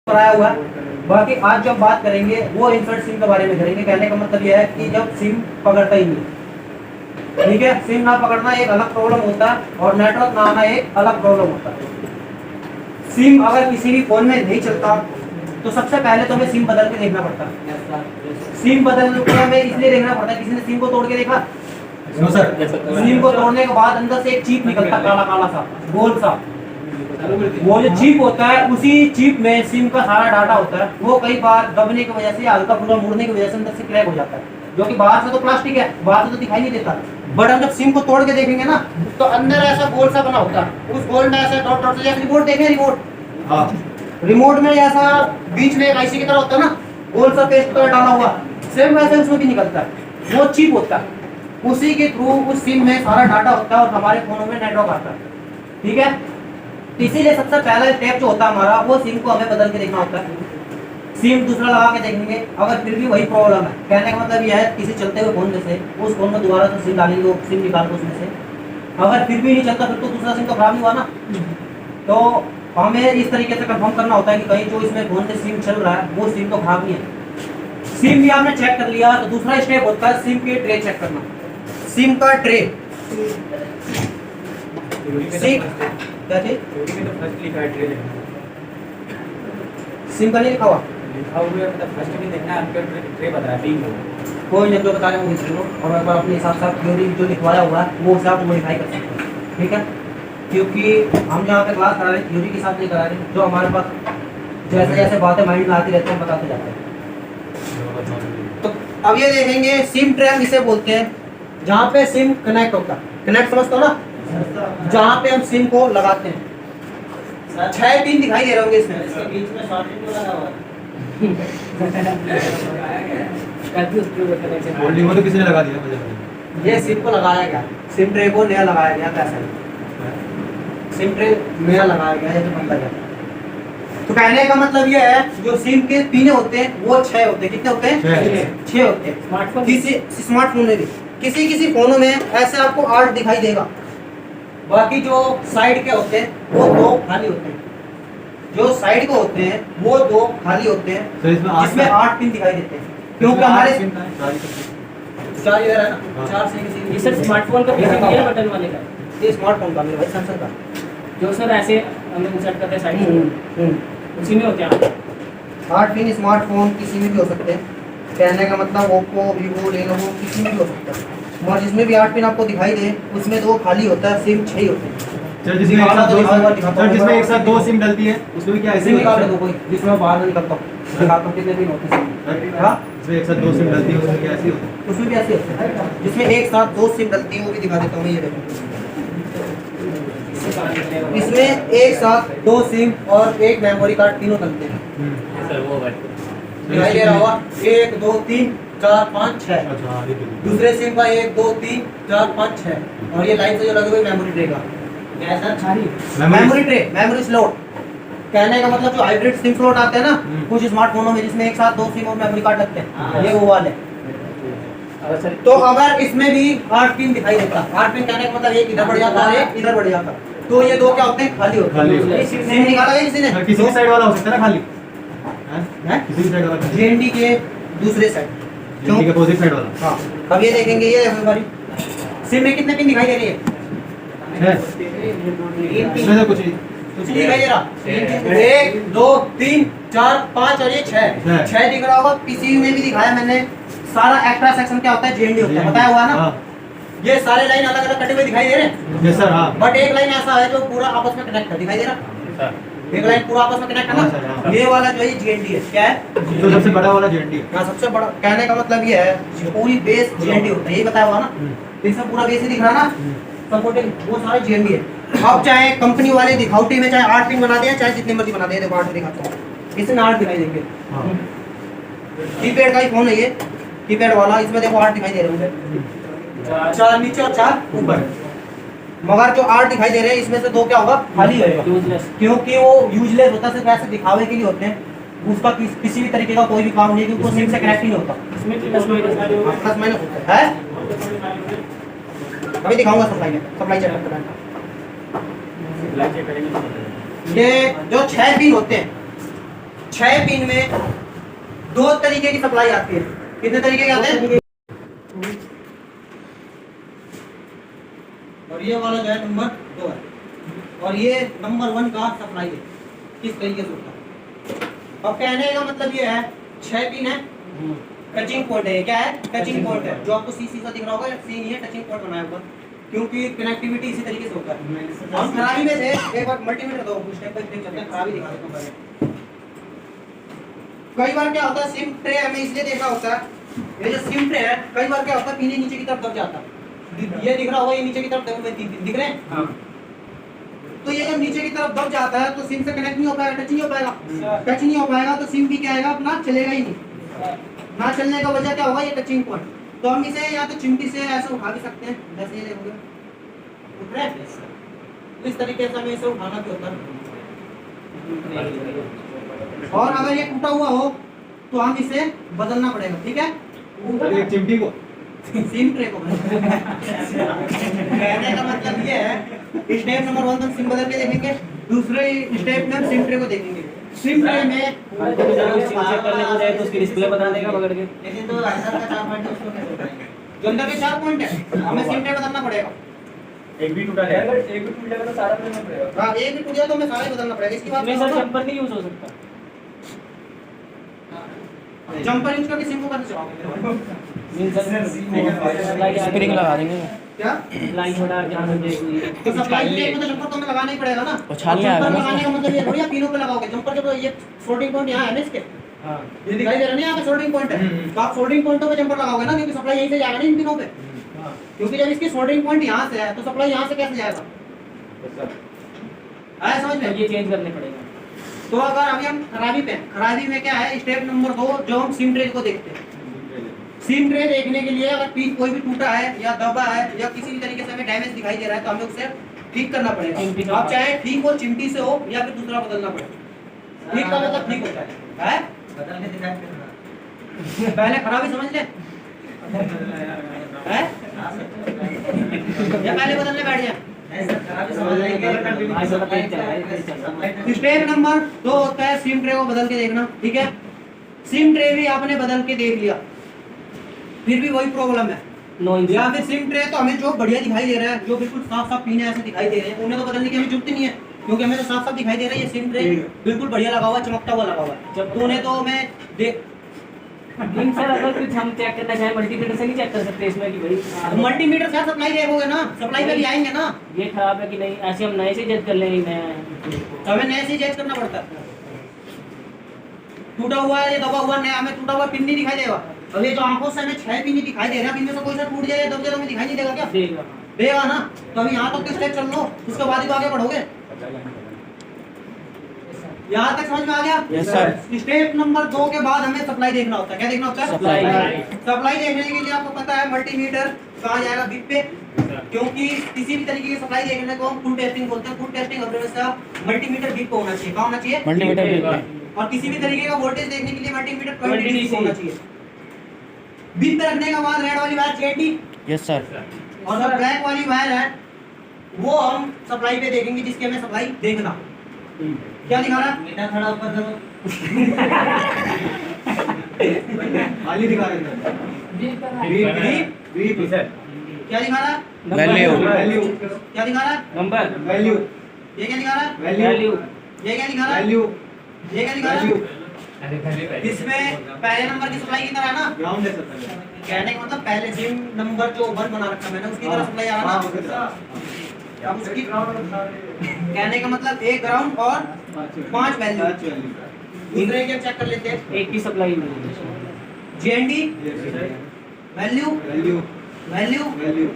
कराया हुआ है। बाकी आज जो बात करेंगे वो इंसर्ट सिम के बारे में करेंगे। कहने का मतलब यह है कि जब सिम पकड़ता ही नहीं, ठीक है, सिम ना पकड़ना एक अलग प्रॉब्लम होता है और नेटवर्क ना आना एक अलग प्रॉब्लम होता है। सिम अगर किसी भी फोन में नहीं चलता तो सबसे पहले तो हमें सिम बदल के देखना पड़ता है। सिम बदल के हमें इसलिए देखना पड़ता है, किसी ने सिम को तोड़ के देखा? No sir. सिम को तोड़ने के बाद अंदर से एक चिप निकलता है, काला काला सा गोल सा। वो जो चिप होता है उसी चिप में सिम का सारा डाटा होता है। वो कई बार दबने की वजह से या हल्का फुल्का मुड़ने की वजह से अंदर से क्रैक हो जाता है, जो कि बाहर से तो प्लास्टिक है, बाहर से तो दिखाई नहीं देता। बट हम जब सिम को तोड़ के देखेंगे ना तो अंदर ऐसा गोल सा बना होता है। उस गोल में ऐसा डॉट डॉट जैसे रिमोट देखें, रिमोट, हाँ, रिमोट में ऐसा बीच में एक आईसी की तरह होता है ना, गोल सा पेस्ट पर डाला हुआ, सेम वैसे उसमें भी निकलता है। वो चिप होता है, उसी के थ्रू उस सिम में सारा डाटा होता है और हमारे फोनों में नेटवर्क आता है, ठीक है। इसीलिए सबसे पहला स्टेप जो होता है हमारा, वो सिम को हमें बदल के देखना होता है। सिम दूसरा लगा के देखेंगे, अगर फिर भी वही प्रॉब्लम है, कहने का मतलब यह है किसी चलते हुए फोन में से उस फोन में दोबारा से सिम डालेंगे, वो सिम निकाल के उसमें से, अगर फिर भी नहीं चलता फिर तो दूसरा सिम तो खराब नहीं हुआ ना। तो हमें इस तरीके से कंफर्म करना होता है कि कहीं जो इसमें फोन में सिम चल रहा है वो सिम तो खराब नहीं है। सिम भी आपने चेक कर लिया तो दूसरा स्टेप होता है सिम के ट्रे चेक करना। सिम का ट्रे, क्या चीज? सिम का नहीं लिखा हुआ, कोई नहीं, जो बता रहे हैं वो और एक बार अपने हिसाब से थ्योरी जो लिखवाया हुआ है वो हिसाब मॉडिफाई कर सकते हैं, ठीक है। क्योंकि हम जहाँ पे क्लास करा रहे हैं थ्योरी के साथ नहीं करा रहे, जो हमारे पास जैसे जैसे बातें माइंड में आती रहती हैं बताते जाते हैं। तो अब ये देखेंगे सिम ट्रे हम इसे बोलते हैं जहाँ पे सिम कनेक्ट होता है। कनेक्ट समझते हो ना, जहाँ पे हम सिम को लगाते हैं। 6 पिन दिखाई दे रहे होंगे इसमें, इसके बीच में शॉर्ट पिन लगा हुआ है। होल्डिंग में तो किसी ने लगा दिया, ये सिम को लगाया गया, सिम ट्रे को नया लगाया गया, कैसा है सिम ट्रे नया लगाया गया है तो बनता गया। तो कहने का मतलब ये है जो सिम के पिन होते हैं वो 6 होते हैं। कितने होते हैं? 6 होते हैं। स्मार्टफोन, किसी स्मार्टफोन में भी किसी किसी फोनों में ऐसे आपको 8 दिखाई देगा, बाकी जो साइड के होते हैं वो 2 खाली होते हैं। जो साइड को होते हैं वो 2 खाली होते हैं, तो जिसमें 8 पिन दिखाई देते हैं। क्योंकि हमारे 4 इधर है ना, 4 से किसी ये सर स्मार्टफोन का पीछे नहीं है बटन वाले का, ये स्मार्टफोन का मेरे भाई सैमसंग का, जो सर ऐसे हम इंसर्ट करते हैं साइड से, उसी में होते हैं। 8 पिन स्मार्टफोन किसी में भी हो सकते हैं। कहने का मतलब ओप्पो, वीवो, लेनोवो किसी में भी हो सकता है। और जिसमें भी 8 पिन आपको दिखाई दे उसमें 2 खाली होता है, सिम 6 ही होते हैं। सर जिसमें एक साथ 2 सिम डलती है उसमें भी क्या ऐसे सिम निकाल दो कोई जिसमें बाहर नहीं निकलता हूं, दिखाता हूं कितने पिन होते हैं। हां, जिसमें एक साथ 2 सिम डलती है उसमें क्या ऐसे होता है? उसमें भी ऐसे होते हैं। जिसमें एक साथ 2 सिम डलती है वो भी दिखा देता हूं मैं, ये देखो। इसमें एक साथ 2 सिम और एक मेमोरी कार्ड तीनों डलते हैं। सर वो भाई दिखाई दे रहा होगा, 1 2 3 4 5 6। अच्छा, दूसरे सिम का 1 2 3 4 5 6 और ये लाइन से जो लगे हुए मेमोरी ट्रे का ऐसा छारी मेमोरी ट्रे, मेमोरी स्लॉट। कहने का मतलब जो हाइब्रिड सिम स्लॉट आते हैं ना कुछ स्मार्टफोनों में जिसमें एक साथ 2 सिम और मेमोरी कार्ड लगते हैं, ये वो वाले। तो अगर इसमें भी 8 पिन दिखाई देता, 8 पिन कहने का मतलब एक इधर बढ़ जाता है, एक इधर बढ़ जाता, तो ये 2 क्या होते हैं? खाली होते हैं। सिम निकाला है किसी ने? किसी भी साइड वाला हो सकता है ना खाली, हैं? किसी भी साइड वाला, जेएनडी के दूसरे साइड, ठीक है, अपोजिट साइड वाला। हाँ। अब ये देखेंगे, ये देखो बारी सिम में कितने पिन दिखाई दे रही है? 6 इसमें से कुछ नहीं, कुछ नहीं दिखाई दे रहा। 1 2 3 4 5 और ये 6 दिख रहा होगा। पीसीयू में भी दिखाया मैंने। सारा एक्स्ट्रा सेक्शन क्या होता है? जेएनडी होता है, बताया हुआ ना। ये सारे लाइन अलग अलग कटे हुए दिखाई दे रहे हैं। यस सर, हाँ। बट एक लाइन ऐसा है जो पूरा आपस में कनेक्ट है, दिखाई दे रहा? एक लाइन पूरा आपस में कनेक्ट है ना। ये वाला जो है जेएनडी है। क्या है? जो सबसे बड़ा वाला जेएनडी है। हाँ, सबसे बड़ा। कहने का मतलब ये है पूरी बेस जेएनडी होता है, यही बताया हुआ ना। इसमें पूरा बेस ही दिख रहा ना, सपोर्टिंग, वो सारे जेएनडी है। अब चाहे कंपनी वाले दिखावटी में चाहे 8 पिन बना दें चाहे जितनी मर्जी बना दें, देखो 8 दिखाता हूँ, इसमें 8 दिखाई देंगे। कीपैड का ही फोन है ये, कीपैड वाला। इसमें देखो 8 दिखाई दे रहे होंगे, 4 नीचे और 4 ऊपर। मगर जो 8 दिखाई दे रहे हैं इसमें से 2 क्या होगा? खाली होगा, क्योंकि वो यूजलेस होता है, सिर्फ ऐसे दिखावे के लिए होते हैं। उसका किसी भी तरीके का कोई भी काम नहीं, क्योंकि वो सिम से कनेक्ट ही नहीं होता। इसमें प्लस माइनस होता है। अभी दिखाऊंगा सप्लाई में, सप्लाई चेक करना। ये जो 6 पिन होते हैं 6 पिन में 2 तरीके की सप्लाई आती है। कितने तरीके के आते हैं? और ये वाला जो है नंबर 2 है, और ये नंबर 1 का सप्लाई है। किस तरीके से होता है? अब कहने का मतलब ये है 6 पिन है, टचिंग पॉइंट है। क्या है? टचिंग पॉइंट है। जो आपको सी सा दिख रहा होगा, सी नहीं है, टचिंग पॉइंट बनाया होगा, क्योंकि कनेक्टिविटी इसी तरीके से होता है। हम खराबी में से एक बार मल्टीमीटर दो, स्टेप बाय स्टेप चलते हैं, खराबी दिखा देता हूं पहले। कई बार क्या होता है, सिम ट्रे हमें इसलिए देखना होता है, ये जो सिम ट्रे है, कई बार क्या होता है, पीने नीचे की तरफ दब जाता है। ये दिख रहा होगा, ये नीचे की तरफ दिख रहे हैं। हाँ। तो ये जब नीचे की तरफ दब जाता है तो सिम से कनेक्ट नहीं हो पाएगा, टच नहीं हो पाएगा। टच नहीं हो पाएगा तो सिम भी क्या आएगा, अपना चलेगा ही नहीं। ना चलने का वजह क्या होगा? ये टचिंग पॉइंट। तो हम इसे या तो चिमटी से ऐसे उठा भी सकते हैं, जैसे ये देखोगे उठ रहा है, तो इस तरीके से हमें इसे उठाना भी होता है। और अगर ये टूटा हुआ हो तो हम इसे बदलना पड़ेगा, ठीक है? एक चिमटी को सिम ट्रे को कहने का मतलब ये है, स्टेप नंबर 1 हम सिम बदल के देखेंगे, दूसरे स्टेप में हम सिम ट्रे को देखेंगे। सिम ट्रे में चेक करने को जाए तो उसकी डिस्प्ले बता देगा पकड़ के। लेकिन तो अंदर का 4 पॉइंट है, उसको कैसे बताएंगे? जो अंदर के 4 पॉइंट है, हमें सिम ट्रे बदलना पड़ेगा। एक भी टूटा है, अगर एक भी टूट जाएगा तो सारा बदलना पड़ेगा। हाँ, एक भी टूट जाए तो हमें सारा ही बदलना पड़ेगा। इसकी बात नहीं सर, जंपर नहीं यूज हो सकता। जंपर यूज करके सिम को कैसे चलाओगे? स्प्रिंग लगा देंगे क्या? लाइन छोटा जहाँ से तो सप्लाई के लिए मतलब जंपर तो हमें लगाना ही पड़ेगा ना। उछालने जंपर आएगा ना। लगाने का मतलब ये थोड़ी आप पिनों पे लगाओगे। जंपर जब ये सोल्डिंग पॉइंट यहाँ है ना, इसके हाँ। ये दिखाई दे रहा है ना, यहाँ पे सोल्डिंग पॉइंट है, तो आप सोल्डिंग पॉइंटों पे जंपर लगाओगे ना, क्योंकि सप्लाई यहीं से जाएगा ना इन पिनों पे। क्योंकि जब इसकी सोल्डिंग पॉइंट यहाँ से है तो सप्लाई यहाँ से कैसे जाएगा? आया समझ में? ये चेंज करने पड़ेगा। तो अगर अभी हम खराबी में क्या है, स्टेप नंबर 2 जो हम सिम ट्रे को देखते हैं। सिम ट्रे देखने के लिए अगर पिन कोई भी टूटा है या दबा है या किसी भी तरीके से हमें डैमेज दिखाई दे रहा है तो हमें उसे ठीक करना पड़ेगा। आप चाहे ठीक हो, चिमटी से हो या फिर दूसरा बदलना पड़ेगा। ठीक का मतलब ठीक होता है? बदल के दिखाई पहले खराबी समझ ले, है? या पहले बदलने बैठ जाए? स्टेप नंबर 2 होता है सिम ट्रे को बदल के देखना, ठीक है? सिम ट्रे भी आपने बदल के देख लिया, फिर भी वही प्रॉब्लम है, या फिर सिम ट्रे तो हमें जो बढ़िया दिखाई दे रहा है, जो बिल्कुल साफ साफ पीने ऐसे दिखाई दे रहे हैं, उन्हें तो बदलने की हमें जरूरत ही नहीं है, क्योंकि हमें तो साफ साफ दिखाई दे रहा है ये सिम ट्रे बिल्कुल बढ़िया लगा हुआ है, चमकता हुआ लगा हुआ है। जब तो उन्हें तो मैं देख सर अगर कुछ हम चेक करना चाहें मल्टीमीटर से नहीं चेक कर सकते इसमें कि भाई मल्टीमीटर से सप्लाई देखोगे ना, सप्लाई पे भी आएंगे ना, ये खराब है कि नहीं, ऐसे हम नए से जज कर लेंगे। नया तो हमें नए से चेक करना पड़ता है। टूटा हुआ है या दबा हुआ नया, हमें टूटा हुआ पिन नहीं दिखाई देगा। अब ये जो आंखों से हमें 6 पिन दिखाई दे रहा है, इनमें से कोई सा टूट जाए या दब जाए तो हमें दिखाई नहीं देगा क्या? देगा। देगा ना। तो अभी यहाँ तक तो स्टेप चल लो, उसके बाद ही तो आगे बढ़ोगे। यहाँ तक समझ में आ गया? Yes sir. स्टेप नंबर 2 के बाद हमें सप्लाई देखना होता है। क्या देखना होता है? सप्लाई। सप्लाई देखने के लिए आपको पता है मल्टीमीटर कहाँ जाएगा? बिट पे, क्योंकि किसी भी तरीके की सप्लाई देखने को हम फुल टेस्टिंग बोलते हैं। फुल टेस्टिंग अवस्था मल्टीमीटर बिट पे होना चाहिए। कहाँ होना चाहिए? मल्टीमीटर बिट पे। और किसी भी तरीके का वोल्टेज देखने के लिए मल्टीमीटर 20 डीसी होना चाहिए। बिट पे रखने के बाद रेड वाली वायर जेडी, यस सर। और जो ब्लैक वाली वायर है वो हम सप्लाई पे देखेंगे, जिसके हमें सप्लाई देखना। क्या दिखा रहा है? बेटा खड़ा ऊपर करो। खाली दिखा रहे हैं। बीप सर क्या दिखा रहा है? वैल्यू क्या दिखा रहा है? नंबर। वैल्यू ये क्या दिखा रहा है? वैल्यू। ये क्या दिखा रहा है? वैल्यू ये क्या दिखा रहा है? इसमें पहले नंबर की सप्लाई की तरह है ना? ग्राउंड है सर। कहने का मतलब पहले सिम नंबर जो 1 बना रखा मैंने उसकी तरह सप्लाई आ रहा ना। अब उसकी कहने का मतलब एक ग्राउंड और 5 वैल्यू। दूसरे के चेक कर लेते हैं। एक की supply GND value value value value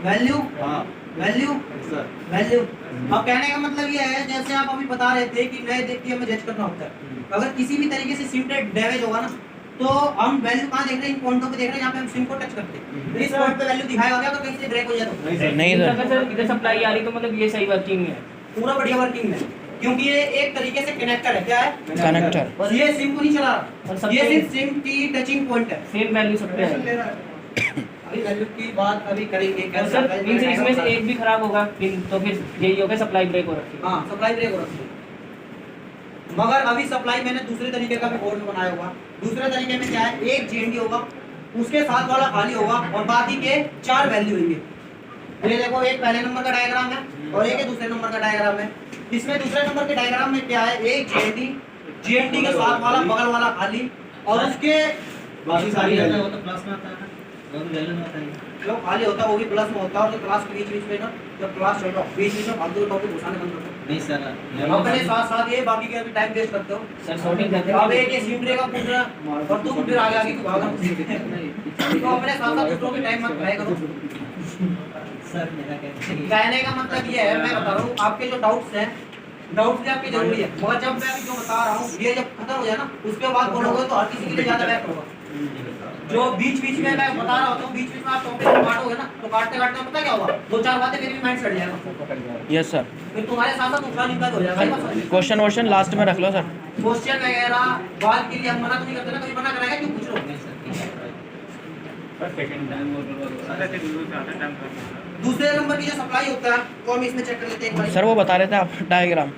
value हाँ वैल्यू सर। वैल्यू। अब कहने का मतलब ये है, जैसे आप अभी बता रहे थे कि नए देख के हमें जज करना होता है। अगर किसी भी तरीके से सिम डैमेज होगा ना तो हम वैल्यू कहाँ देख रहे हैं? इन पॉइंटों पे देख रहे हैं, यहाँ पे हम सिम को टच करते हैं। इस पॉइंट पे वैल्यू दिखाएगा क्या? अगर कहीं से ब्रेक हो जाए तो नहीं सर। इधर सप्लाई आ रही तो मतलब ये सही वर्किंग है, पूरा बढ़िया वर्किंग है, क्योंकि ये एक तरीके से कनेक्टर है। क्या है? कनेक्टर। ये सिम को नहीं चला और रहा, सब ये पे- सिर्फ सिम की टचिंग पॉइंट है। सेम वैल्यू सब पे है। अभी वैल्यू की बात अभी करेंगे। और सर मींस इसमें से एक भी खराब होगा पिन तो फिर यही होगा सप्लाई ब्रेक हो रखी है। हाँ, सप्लाई ब्रेक हो रखी है। मगर अभी सप्लाई मैंने दूसरे तरीके का भी बोर्ड में बनाया होगा। दूसरे तरीके में क्या है, एक GND होगा, उसके साथ वाला खाली होगा और बाकी के 4 वैल्यू होंगे। ये देखो, एक पहले नंबर का डायग्राम है और एक है दूसरे नंबर का डायग्राम है। इसमें दूसरे नंबर के डायग्राम में क्या है, एक GND के साथ वाला बगल वाला खाली और उसके बाकी सारी होता वैल्यू है, वो तो प्लस में आता है ना, वो तो वैल्यू में आता है। जो खाली होता है वो भी प्लस में होता है। और जो क्लास के बीच में ना, जब क्लास चल रहा है बीच में फालतू टॉपिक घुसाने बंद करो। नहीं सर, अपने साथ साथ ये बाकी के अभी टाइम वेस्ट करते हो। सर शॉर्टिंग करते अब एक ये सिमरे का पूछ रहा और तुम फिर आगे आगे भाग तो अपने साथ साथ दूसरों के टाइम मत खाया करो। सर मेरा कहने का मतलब ये है, मैं बता रहा हूँ आपके जो डाउट्स हैं, डाउट्स भी आपके जरूरी है, मगर जब मैं अभी जो बता रहा हूँ ये जब खत्म हो जाए ना, उसके बाद बोलोगे तो हर किसी के लिए ज्यादा बैक होगा। जो बीच बीच में मैं बता रहा होता हूँ, बीच बीच में आप टॉपिक काटोगे ना, तो काटते काटते पता क्या होगा, 2-4 बातें मेरी भी माइंड से हट जाएगा, यस सर। फिर तुम्हारे साथ साथ दूसरा दिक्कत हो जाएगा। क्वेश्चन वोश्चन लास्ट में रख लो सर। क्वेश्चन वगैरह बात के लिए हम मना तो नहीं करते ना, कभी मना कराएगा क्यों, पूछ लो। दूसरे नंबर की जो सप्लाई होता है वो हम इसमें चेक कर लेते हैं एक बार। सर वो बता रहे थे आप डायग्राम।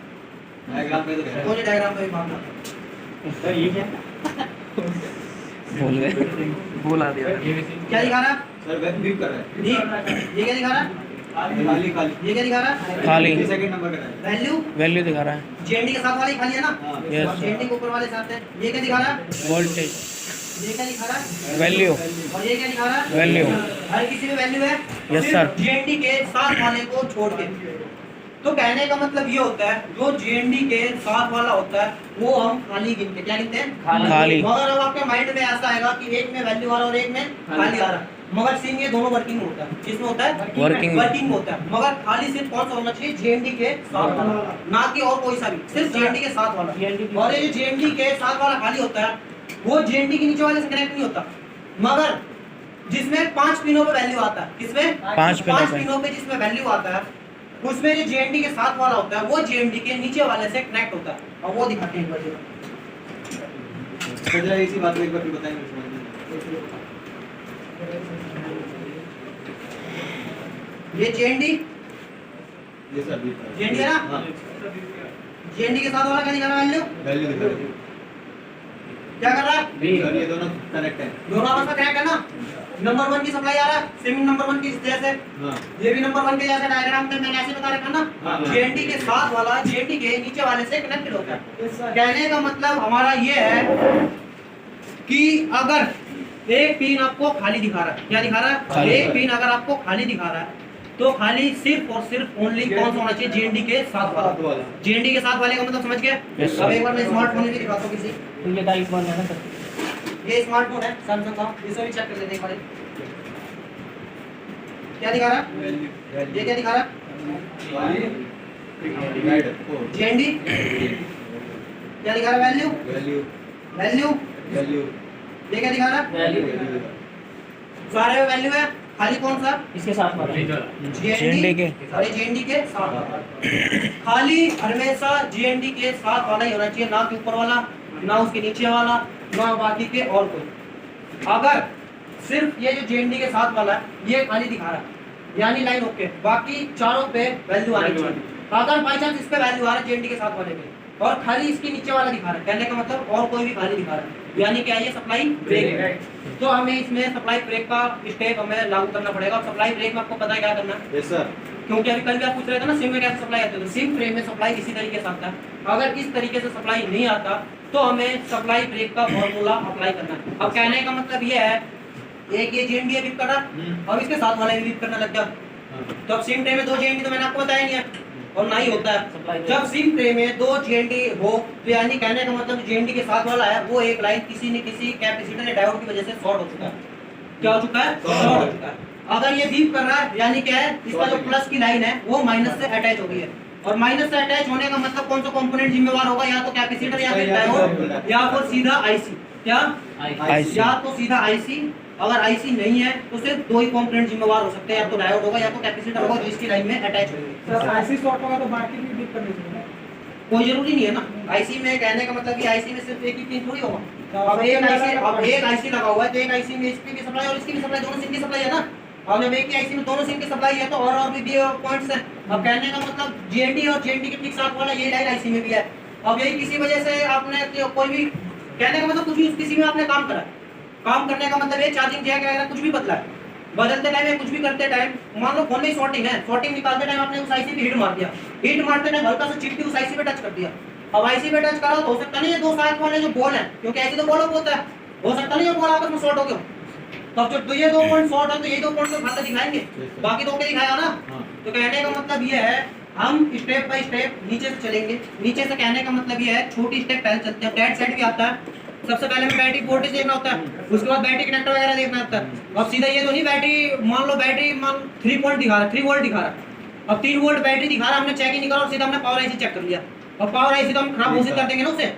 डायग्राम पे तो है। कौन सी डायग्राम पे मामला सर ये क्या भूल गए, भूला दिया। क्या दिखा रहा है? सर वेब बीप कर रहा है। ठीक, ये क्या दिखा रहा है? खाली खाली ये क्या दिखा रहा है? खाली ये सेकंड नंबर का है। वैल्यू वैल्यू दिखा रहा है। GND के साथ वाले ही खाली है ना? हाँ। Yes, और sir. GND के ऊपर वाले साथ है। ये क्या दिखा रहा है? वोल्टेज ये क्या दिखा रहा है? वैल्यू और ये क्या दिखा रहा है? वैल्यू। हर किसी में वैल्यू है। Yes, सिर्फ sir. GND के साथ वाले को छोड़ के। तो कहने का मतलब ये होता है, जो GND के साथ वाला होता है वो हम खाली गिनते हैं। क्या गिनते हैं? खाली। मगर अब आपके माइंड में ऐसा आएगा कि एक में वैल्यू आ रहा है और एक में खाली आ रहा है, मगर सिर्फ ये दोनों वर्किंग में होता है। किसमें होता है? Working। वर्किंग में होता है। मगर खाली सिर्फ कौन सा होना चाहिए? GND के साथ वाला, ना कि और कोई सा भी, सिर्फ GND के साथ वाला। GND और ये जो GND के साथ वाला खाली होता है वो GND के नीचे वाले से कनेक्ट नहीं होता, मगर जिसमें 5 पिनों पे वैल्यू आता है। किसमें? 5 पिनों पे जिसमें वैल्यू आता है, उसमें जो GND के साथ वाला होता है वो GND के नीचे वाले से कनेक्ट होता है। और वो दिखाते हैं एक बार। तो जरा इसी बात को एक बार फिर बताएंगे समझ में। ये GND ये सर बीप कर रहा GND है ना? हां GND के साथ वाला क्या दिखा रहा है? वैल्यू वैल्यू दिखा रहा है। क्या कर रहा है? सर ये दोनों कनेक्ट है। दोनों आपस में कनेक्ट है ना? नंबर 1 की सप्लाई आ रहा है, सेम नंबर 1 की जैसे, हां ये भी नंबर 1 के जैसे डायग्राम में मैंने ऐसे बता रखा ना, हाँ। GND के साथ वाला GND के नीचे वाले से कनेक्टेड होता है। कहने का मतलब हमारा ये है कि अगर एक पिन आपको खाली दिखा रहा है, क्या दिखा रहा है? खाली। एक पिन अगर आपको खाली दिखा रहा है तो खाली सिर्फ और सिर्फ ओनली कौन सा होना चाहिए? GND के साथ साथ वाला। वाला। GND के साथ वाले का मतलब समझ गए? Yes, sir. अब एक बार मैं स्मार्टफोन में भी दिखाता हूँ किसी। तो ये टाइप 1 है ना सर? ये स्मार्टफोन है सैमसंग का, इसे भी चेक कर लेते हैं एक बार। क्या दिखा रहा है? वैल्यू ये क्या दिखा रहा है? राइट ओ GND क्या दिखा रहा है? वैल्यू वैल्यू वैल्यू वैल्यू ये क्या दिखा रहा है? वैल्यू सारे में वैल्यू है, खाली कौन सा? इसके साथ वाला GND के। अरे GND के साथ वाला। खाली हमेशा GND के साथ वाला ही होना चाहिए, ना कि ऊपर वाला, ना उसके नीचे वाला, ना बाकी के और कोई। अगर सिर्फ ये जो GND के साथ वाला है ये खाली दिखा रहा है, यानी लाइन ओके, बाकी चारों पे वैल्यू आनी चाहिए। अगर बाई चांस इस पे वैल्यू आ रहा है GND के साथ वाले पे और खाली इसके नीचे वाला दिखा रहा है, कहने का मतलब और कोई भी खाली दिखा रहा है, यानी क्या ये सप्लाई ब्रेक है। तो हमें इसमें सप्लाई ब्रेक का स्टेप हमें लागू करना पड़ेगा। और सप्लाई ब्रेक में आपको पता है क्या करना है, यस सर क्योंकि अभी कल भी आप पूछ रहे थे ना सिम में कैसे सप्लाई आती है, तो सिम फ्रेम में सप्लाई इसी तरीके से आता है। अगर इस तरीके से सप्लाई नहीं आता तो हमें सप्लाई ब्रेक का फॉर्मूला अप्लाई करना है। अब कहने का मतलब ये है, एक ये GND बीप कर रहा और इसके साथ वाला भी बीप करने लग गया, तो अब सिम ट्रे में 2 GND तो मैंने आपको बताया नहीं है और ना ही होता है। जब सिम ट्रे में 2 GND हो तो यानी कहने का मतलब GND के साथ वाला है वो एक लाइन किसी न किसी कैपेसिटर या डायोड की वजह से शॉर्ट हो चुका है। क्या हो चुका है? शॉर्ट हो चुका है। अगर ये बीप कर रहा है यानी क्या है, इसका जो प्लस की लाइन है वो माइनस से अटैच हो गई है, और माइनस से अटैच होने का मतलब कौन सा कंपोनेंट जिम्मेवार होगा? या तो कैपेसिटर या फिर डायोड या फिर सीधा IC। क्या? IC। या तो सीधा IC, अगर IC नहीं है तो सिर्फ 2 ही कंपोनेंट जिम्मेवार हो सकते हैं, या तो डायोड होगा या तो कैपेसिटर होगा जो इसकी लाइन में अटैच होगी। सर IC शॉर्ट होगा तो बाकी भी बीप करनी चाहिए। कोई जरूरी नहीं है ना। IC में कहने का मतलब कि IC में सिर्फ एक ही पिन थोड़ी होगा। अब एक IC लगा हुआ है तो एक IC में इसकी भी सप्लाई और इसकी भी सप्लाई, दोनों सिम की सप्लाई है ना। अब जब एक ही IC में दोनों सिम की सप्लाई है तो और भी पॉइंट्स है। अब कहने का मतलब GND और GND के ठीक साथ वाला ये लाइन IC में भी है, अब यही किसी वजह से आपने कोई भी कहने का मतलब कुछ भी किसी में आपने काम करा, काम करने का मतलब ये चार्जिंग जैक वगैरह कुछ भी बदला है, बदलते टाइम या कुछ भी करते टाइम, मान लो फोन में शॉर्टिंग है, शॉर्टिंग निकालते टाइम आपने उस आईसी पे हीट मार दिया, हीट मारते टाइम हल्का सा चिपटी उस आईसी पे टच कर दिया, अब आईसी पे टच करा तो हो सकता नहीं है दो साथ वाले जो बॉल है, क्योंकि ऐसे तो बॉल होता है, हो सकता नहीं है बॉल आपस में शॉर्ट हो गया, तो अब जो ये 2 पॉइंट शॉर्ट है तो ये 2 पॉइंट तो खाता दिखाएंगे, बाकी 2 के दिखाया ना। तो कहने का मतलब ये है हम स्टेप बाय स्टेप नीचे से चलेंगे, नीचे से कहने का मतलब ये है छोटी स्टेप पहले चलते हैं, डेड साइड भी आता है, सबसे पहले हमें बैटरी वोल्टेज देखना होता है, उसके बाद बैटरी कनेक्टर वगैरह देखना होता है। अब सीधा ये तो नहीं बैटरी मान 3 वोल्ट दिखा रहा है, 3 वोल्ट दिखा रहा है, अब 3 वोल्ट बैटरी दिखा रहा है, हमने चेक ही नहीं करा और सीधा हमने पावर आईसी चेक कर लिया, अब पावर आईसी तो हम खराब घोषित कर देंगे ना उसे।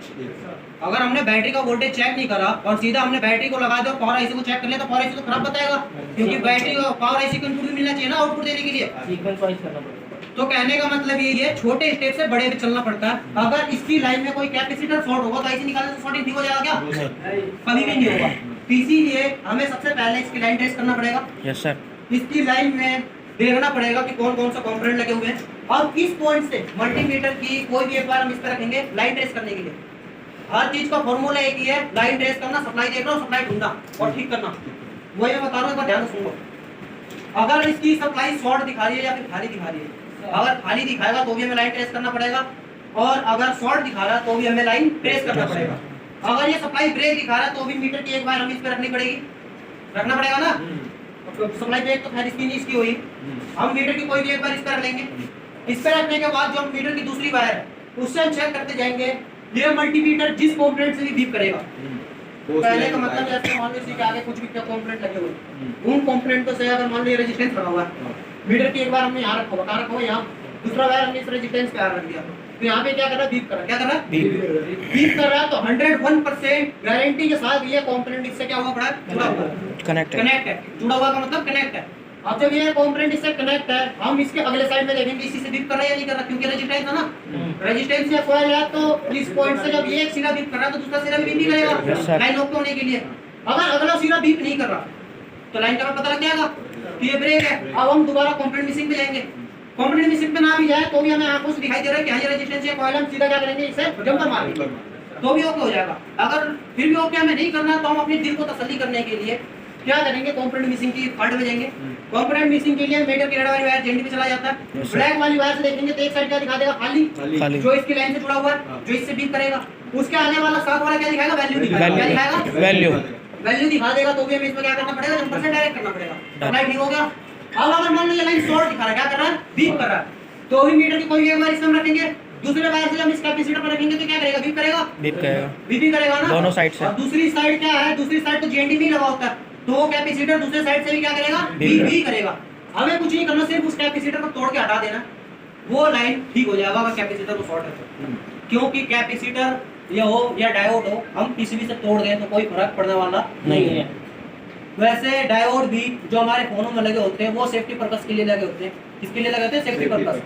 अगर हमने बैटरी का वोल्टेज चेक नहीं करा और सीधा हमने बैटरी को लगा दिया और पावर आईसी को चेक कर लिया तो पावर आईसी तो खराब बताएगा, क्योंकि बैटरी को पावर आईसी को इनपुट भी मिलना चाहिए ना आउटपुट देने के लिए। सीक्वेंस वाइज करना पड़ेगा। तो कहने का मतलब ये है छोटे स्टेप से बड़े पे चलना पड़ता है। अगर इसकी लाइन में कोई कैपेसिटर शॉर्ट होगा तो आईसी निकालने से शॉर्टिंग ठीक हो जाएगा क्या? कभी भी नहीं होगा। इसीलिए हमें सबसे पहले इसकी लाइन ट्रेस करना पड़ेगा। Yes sir. इसकी लाइन में देखना पड़ेगा कि कौन कौन सा कंपोनेंट लगे हुए हैं और किस पॉइंट से मल्टीमीटर की कोई भी एक बार हम इस पर रखेंगे लाइन ट्रेस करने के लिए। हर चीज का फॉर्मूला एक ही है, लाइन ट्रेस करना, सप्लाई देखना और सप्लाई ढूंढना और ठीक करना। वही मैं बता रहा हूं, एक बार ध्यान से सुनो। अगर इसकी सप्लाई शॉर्ट दिखा रही है या फिर खाली दिखा रही है, अगर खाली दिखाएगा तो भी हमें लाइन ट्रेस करना पड़ेगा और अगर शॉर्ट दिखा रहा है तो भी हमें लाइन ट्रेस करना पड़ेगा। अगर ये सप्लाई ब्रेक दिखा रहा है तो भी मीटर की एक बार हमें इस पे रखनी पड़ेगी, रखना पड़ेगा ना। सप्लाई ब्रेक तो खैर इसकी नहीं, इसकी हुई, हम मीटर की कोई भी एक बार इस पर रख लेंगे। इस पर रखने के बाद जो हम मीटर की दूसरी वायर है उससे हम चेक करते जाएंगे ये मल्टीमीटर जिस कंपोनेंट से भी बीप करेगा। पहले का मतलब जैसे मान लो इसके आगे कुछ भी कंपोनेंट लगे हुए, उन कंपोनेंटों से अगर मान लो ये रेजिस्टेंस लगा हुआ है, मीटर की एक बार हमने यहाँ रखा हुआ, यहाँ दूसरा वायर हमने इस रेजिस्टेंस पे रख दिया, तो यहाँ पे क्या कर रहा है, बीप कर रहा है। क्या कर रहा है? बीप कर रहा है। तो 101% गारंटी के साथ ये कंपोनेंट इससे क्या हुआ पड़ा है, जुड़ा हुआ है, कनेक्ट है। जुड़ा हुआ का मतलब कनेक्ट है। अब जब ये कंपोनेंट इससे कनेक्ट है, हम इसके अगले साइड में देखेंगे इसी से बीप कर रहा है या नहीं कर रहा, क्योंकि रेजिस्टेंस है ना, रेजिस्टेंस या कॉइल है, तो इस पॉइंट से जब ये एक सिरा बीप कर रहा है तो दूसरा सिरा भी बीप ही करेगा लाइन ऑफ होने के लिए। अगर अगला सिरा बीप नहीं कर रहा तो लाइन का पता लग जाएगा कि ये ब्रेक है। अब हम दोबारा कंपोनेंट मिसिंग पे जाएंगे, कंपोनेंट मिसिंग पे ना भी जाए तो भी हमें आंखों से दिखाई दे रहा है कि हाँ ये रेजिस्टेंस या कॉइल, हम सीधा क्या करेंगे, इसे जंपर मारेंगे तो भी ओके हो जाएगा। अगर फिर भी ओके हमें नहीं करना तो हम अपने दिल को तसल्ली करने के लिए क्या करेंगे, कंपोनेंट मिसिंग की पार्ट में जाएंगे। कंपोनेंट मिसिंग के लिए मीटर की रेड वाली वायर जेंडी पे चला जाता है, ब्लैक वाली वायर से देखेंगे तो एक साइड क्या दिखा देगा, खाली, जो इसकी लाइन से जुड़ा हुआ है, जो इससे बीप करेगा। उसके आगे वाला साथ वाला क्या दिखाएगा, वैल्यू दिखाएगा। क्या दिखाएगा? वैल्यू दिखा देगा। तो भी हमें इसमें क्या करना पड़ेगा, जंपर से डायरेक्ट करना पड़ेगा। सप्लाई ठीक हो गया। अब अगर मान लो ये लाइन शॉर्ट दिखा रहा है, क्या कर रहा है, बीप कर रहा है, तो भी मीटर की कोई एक बार इसमें हम रखेंगे, दूसरे वायर से हम इस कैपेसिटर पर रखेंगे तो क्या करेगा, बीप करेगा, बीप ही करेगा ना दोनों साइड से। और दूसरी साइड क्या है, दूसरी साइड तो जीएनडी में लगा होता है, तो कैपेसिटर दूसरे साइड से भी क्या करेगा, बीप ही करेगा। हमें कुछ नहीं करना, सिर्फ उस कैपेसिटर को तोड़ के हटा देना, वो लाइन ठीक हो जाएगा। अगर कैपेसिटर को शॉर्ट है, क्योंकि कैपेसिटर या हो या डायोड हो, हम किसी भी से तोड़ दें तो कोई फर्क पड़ने वाला नहीं है। वैसे डायोड भी जो हमारे फोनों में लगे होते हैं वो सेफ्टी पर्पस के लिए लगे होते हैं। किसके लिए लगे होते हैं, सेफ्टी पर्पस।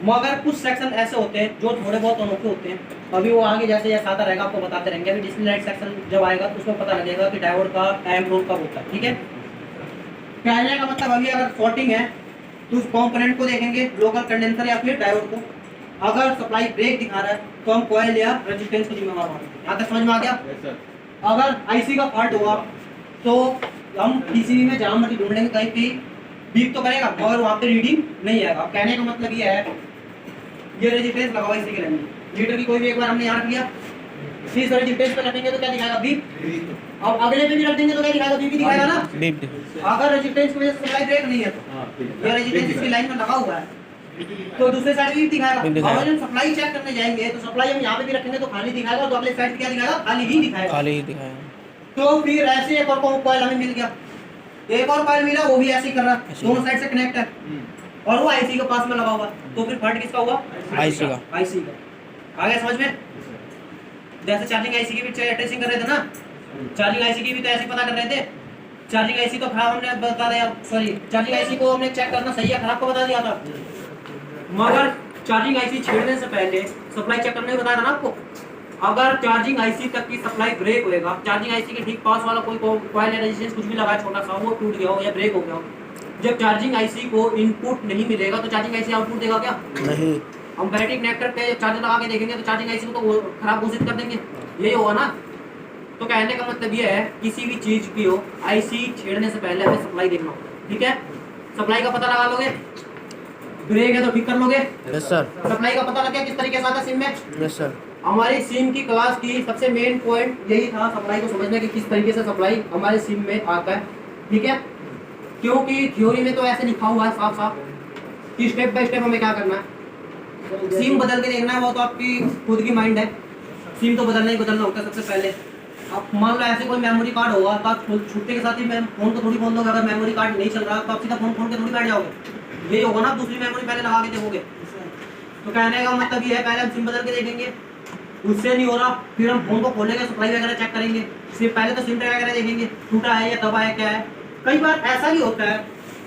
मगर कुछ सेक्शन ऐसे होते हैं जो थोड़े बहुत अनोखे होते हैं, अभी वो आगे जैसे जैसे आता रहेगा आपको बताते रहेंगे। अभी डिस्प्ले लाइट सेक्शन जब आएगा तो उसमें पता लगेगा कि डायोड का टाइम रोल कब होता है, ठीक है। कहने का मतलब अभी अगर शॉर्टिंग है तो उस कंपोनेंट को देखेंगे, लोकल कंडेंसर या फिर डायोड को। अगर सप्लाई ब्रेक दिखा रहा है तो हम कॉइल या रेजिस्टेंस को जिम्मेदार मानेंगे। यहाँ तक समझ में आ गया। अगर आईसी का फॉल्ट हुआ तो हम पीसीबी में जहां मर्जी ढूंढ लेंगे, कहीं भी बीप तो करेगा और वहाँ पे रीडिंग नहीं आएगा। कहने का मतलब ये है, ये रेजिस्टेंस लगा हुआ इसी के लाइन में, मीटर की कोई भी एक बार हमने यहाँ रख लिया, इस रेजिस्टेंस पे रखेंगे तो क्या दिखाएगा, बीप। अब अगले पे भी रख देंगे तो क्या दिखाएगा, बीप ही दिखाएगा ना। अगर रेजिस्टेंस की वजह से सप्लाई ब्रेक नहीं है तो ये रेजिस्टेंस इसकी लाइन में लगा हुआ है तो दूसरे साइड भी दिखाएगा। अगर हम सप्लाई चेक करने जाएंगे तो सप्लाई हम यहाँ पे भी रखेंगे तो खाली दिखाएगा, तो अगले साइड क्या दिखाएगा, खाली ही दिखाएगा। तो फिर ऐसे एक और कॉइल हमें मिल गया, एक और कॉइल मिला, वो भी ऐसे ही कर रहा है, दोनों साइड से कनेक्ट है और वो आईसी के पास में लगा हुआ। तो फिर फॉल्ट किसका हुआ, आईसी का। आगे समझ में, जैसे चार्जिंग आईसी की भी ट्रेसिंग कर रहे थे ना, चार्जिंग आईसी की भी तो ऐसे पता कर रहे थे। चार्जिंग आईसी तो खराब हमने बता दिया, सॉरी चार्जिंग आईसी को हमने चेक करना सही है खराब को बता दिया था, मगर चार्जिंग आईसी छेड़ने से पहले सप्लाई चेक करने को बताया था ना आपको। अगर चार्जिंग आईसी तक की सप्लाई ब्रेक होएगा, चार्जिंग आईसी के ठीक पास वाला कोई कॉइल या रेजिस्टेंस कुछ भी लगा छोटा सा, वो टूट गया हो या ब्रेक हो गया हो, जब चार्जिंग आईसी को इनपुट नहीं मिलेगा तो चार्जिंग आईसी आउटपुट देगा क्या, नहीं। हम बैटरी कनेक्टर पे चार्जर लगा के देखेंगे तो चार्जिंग आईसी को तो खराब घोषित कर देंगे, यही होगा ना। तो कहने का मतलब ये है किसी भी चीज की हो आईसी छेड़ने से पहले हमें सप्लाई देखना होगा, ठीक है। सप्लाई का पता लगा लोगे, ब्रेक है तो ठीक कर लोगे। Yes sir. सप्लाई का पता लग गया किस तरीके से आता है सिम में। Yes sir. हमारी सिम की क्लास की सबसे मेन पॉइंट यही था सप्लाई को समझने कि किस तरीके से सप्लाई हमारे सिम में आता है, ठीक है। क्योंकि थ्योरी में तो ऐसे लिखा हुआ है साफ साफ कि स्टेप बाय स्टेप हमें क्या करना है, सिम बदल के देखना है, वो तो आपकी खुद की माइंड है। सिम तो बदलना ही बदलना होता है सबसे पहले। अब मान लो ऐसे कोई मेमोरी कार्ड होगा तो आप छुट्टे के साथ ही फोन को थोड़ी बोल दोगे, अगर मेमोरी कार्ड नहीं चल रहा तो आप सीधा फोन खोल के थोड़ी बैठ जाओगे, यही होगा ना। आप दूसरी मेमोरी पहले लगा के देखोगे। तो कहने का मतलब ये है पहले हम सिम बदल के देखेंगे, उससे नहीं हो रहा फिर हम फोन को खोलेंगे, सप्लाई वगैरह चेक करेंगे। सिर्फ पहले तो सिम ट्रे वगैरह देखेंगे टूटा है या दबा है क्या है। कई बार ऐसा भी होता है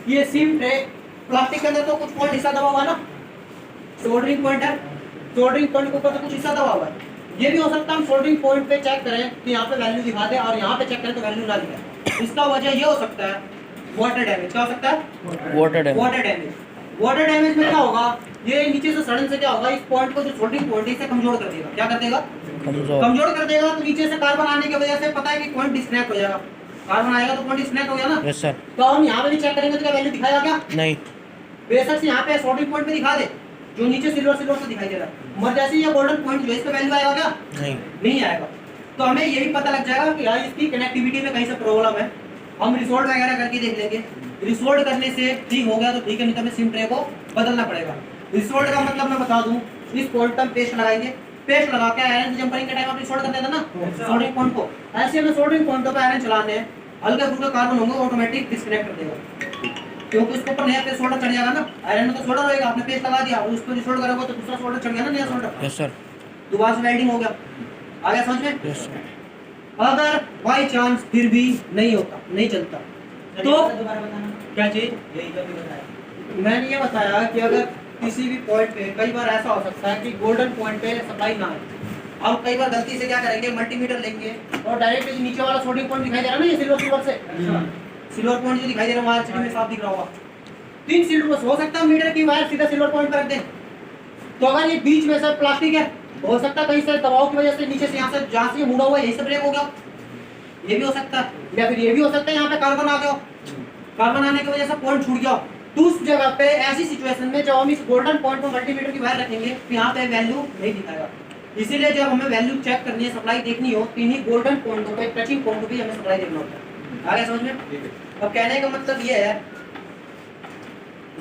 ये सिम ट्रे प्लास्टिक के अंदर तो कुछ पॉइंट हिस्सा दबा हुआ है ना, सोल्डरिंग पॉइंट है, सोल्डरिंग पॉइंट के ऊपर तो कुछ हिस्सा दबा हुआ है। ये भी हो सकता है हम सोल्डरिंग पॉइंट पे चेक करें कि यहाँ पे वैल्यू दिखा दे और यहाँ पे चेक करें तो वैल्यू ना दिखाए। इसका वजह ये हो सकता है वाटर डैमेज। क्या हो सकता है? Water damage. Water damage. Water damage में क्या होगा, ये नीचे से सड़न से क्या होगा, इस पॉइंट को जो सोल्डरिंग पॉइंट है इसे कमजोर कर देगा। क्या कर देगा? कमजोर कर देगा। तो नीचे से कार्बन आने की वजह से पता है कि पॉइंट डिस्कनेक्ट हो जाएगा। कार्बन आएगा तो पॉइंट डिस्कनेक्ट हो गया ना। Yes sir. तो हम यहाँ पे भी चेक करेंगे तो क्या वैल्यू दिखाएगा क्या? नहीं। बेशक से यहाँ पे सोल्डरिंग पॉइंट पे दिखा दे जो नीचे सिल्वर सिल्वर से दिखाई दे रहा है, मगर जैसे ये गोल्डन पॉइंट जो है इस पे वैल्यू आएगा क्या? नहीं आएगा। तो हमें ये भी पता लग जाएगा कि यार इसकी कनेक्टिविटी में कहीं से प्रॉब्लम है। हम रिसोल्ड वगैरह करके देख लेंगे। रिसोल्ड करने से ठीक हो गया तो ठीक है, नहीं तो हमें सिम ट्रे को बदलना पड़ेगा। रिसोल्ड का मतलब मैं बता दूं, इस पॉइंट पर पेस्ट लगाएंगे, पेस्ट लगा के आयरन जंपरिंग के टाइम आप रिसोल्ड करते थे ना सोल्डरिंग पॉइंट को, ऐसे हमें सोल्डरिंग पॉइंट पे आयरन चलाने हैं। हल्के फुल्के कार्बन होंगे ऑटोमेटिक डिस्कनेक्ट कर देगा, क्योंकि उसके ऊपर नया पेस्ट सोल्डर चढ़ जाएगा ना। आयरन में तो सोल्डर होएगा, आपने पेस्ट लगा दिया उस पर रिसोल्ड करोगे तो दूसरा सोल्डर चढ़ गया ना, नया सोल्डर। Yes sir. दोबारा से वेल्डिंग हो गया। आ गया समझ में? Yes sir. अगर बाई चांस फिर भी नहीं होता, नहीं चलता तो दोबारा बताना क्या चीज? यही जो भी बताया मैंने ये बताया कि अगर किसी भी पॉइंट पे कई बार ऐसा हो सकता है कि गोल्डन पॉइंट पे सप्लाई ना आए। अब कई बार गलती से क्या करेंगे, मल्टीमीटर लेंगे और डायरेक्ट नीचे वाला सोल्डरिंग पॉइंट दिखाई दे रहा है ना, ये सिल्वर सिल्वर से सिल्वर पॉइंट जो दिखाई दे रहा है हमारे में साफ दिख रहा होगा। 3 सिल्वर हो सकता है मीटर की वायर सीधा सिल्वर पॉइंट पर रख दें। तो अगर ये बीच में से प्लास्टिक है, हो सकता है कहीं से दबाव की वजह से नीचे से यहाँ से जहाँ से मुड़ा हुआ है यही से ब्रेक हो गया, ये भी हो सकता है। या फिर ये भी हो सकता है यहाँ पे कार्बन आ गया, कार्बन आने की वजह से पॉइंट छूट गया। तो उस जगह पे ऐसी सिचुएशन में जब हम इस गोल्डन पॉइंट पर मल्टीमीटर की वायर रखेंगे तो यहाँ पे वैल्यू नहीं दिखाएगा। इसीलिए जब हमें वैल्यू चेक करनी है, सप्लाई देखनी हो, तो इन्हीं गोल्डन पॉइंटों पे, टचिंग पॉइंट पे हमें सप्लाई देखना होता है। आगे समझ में? अब कहने का मतलब ये है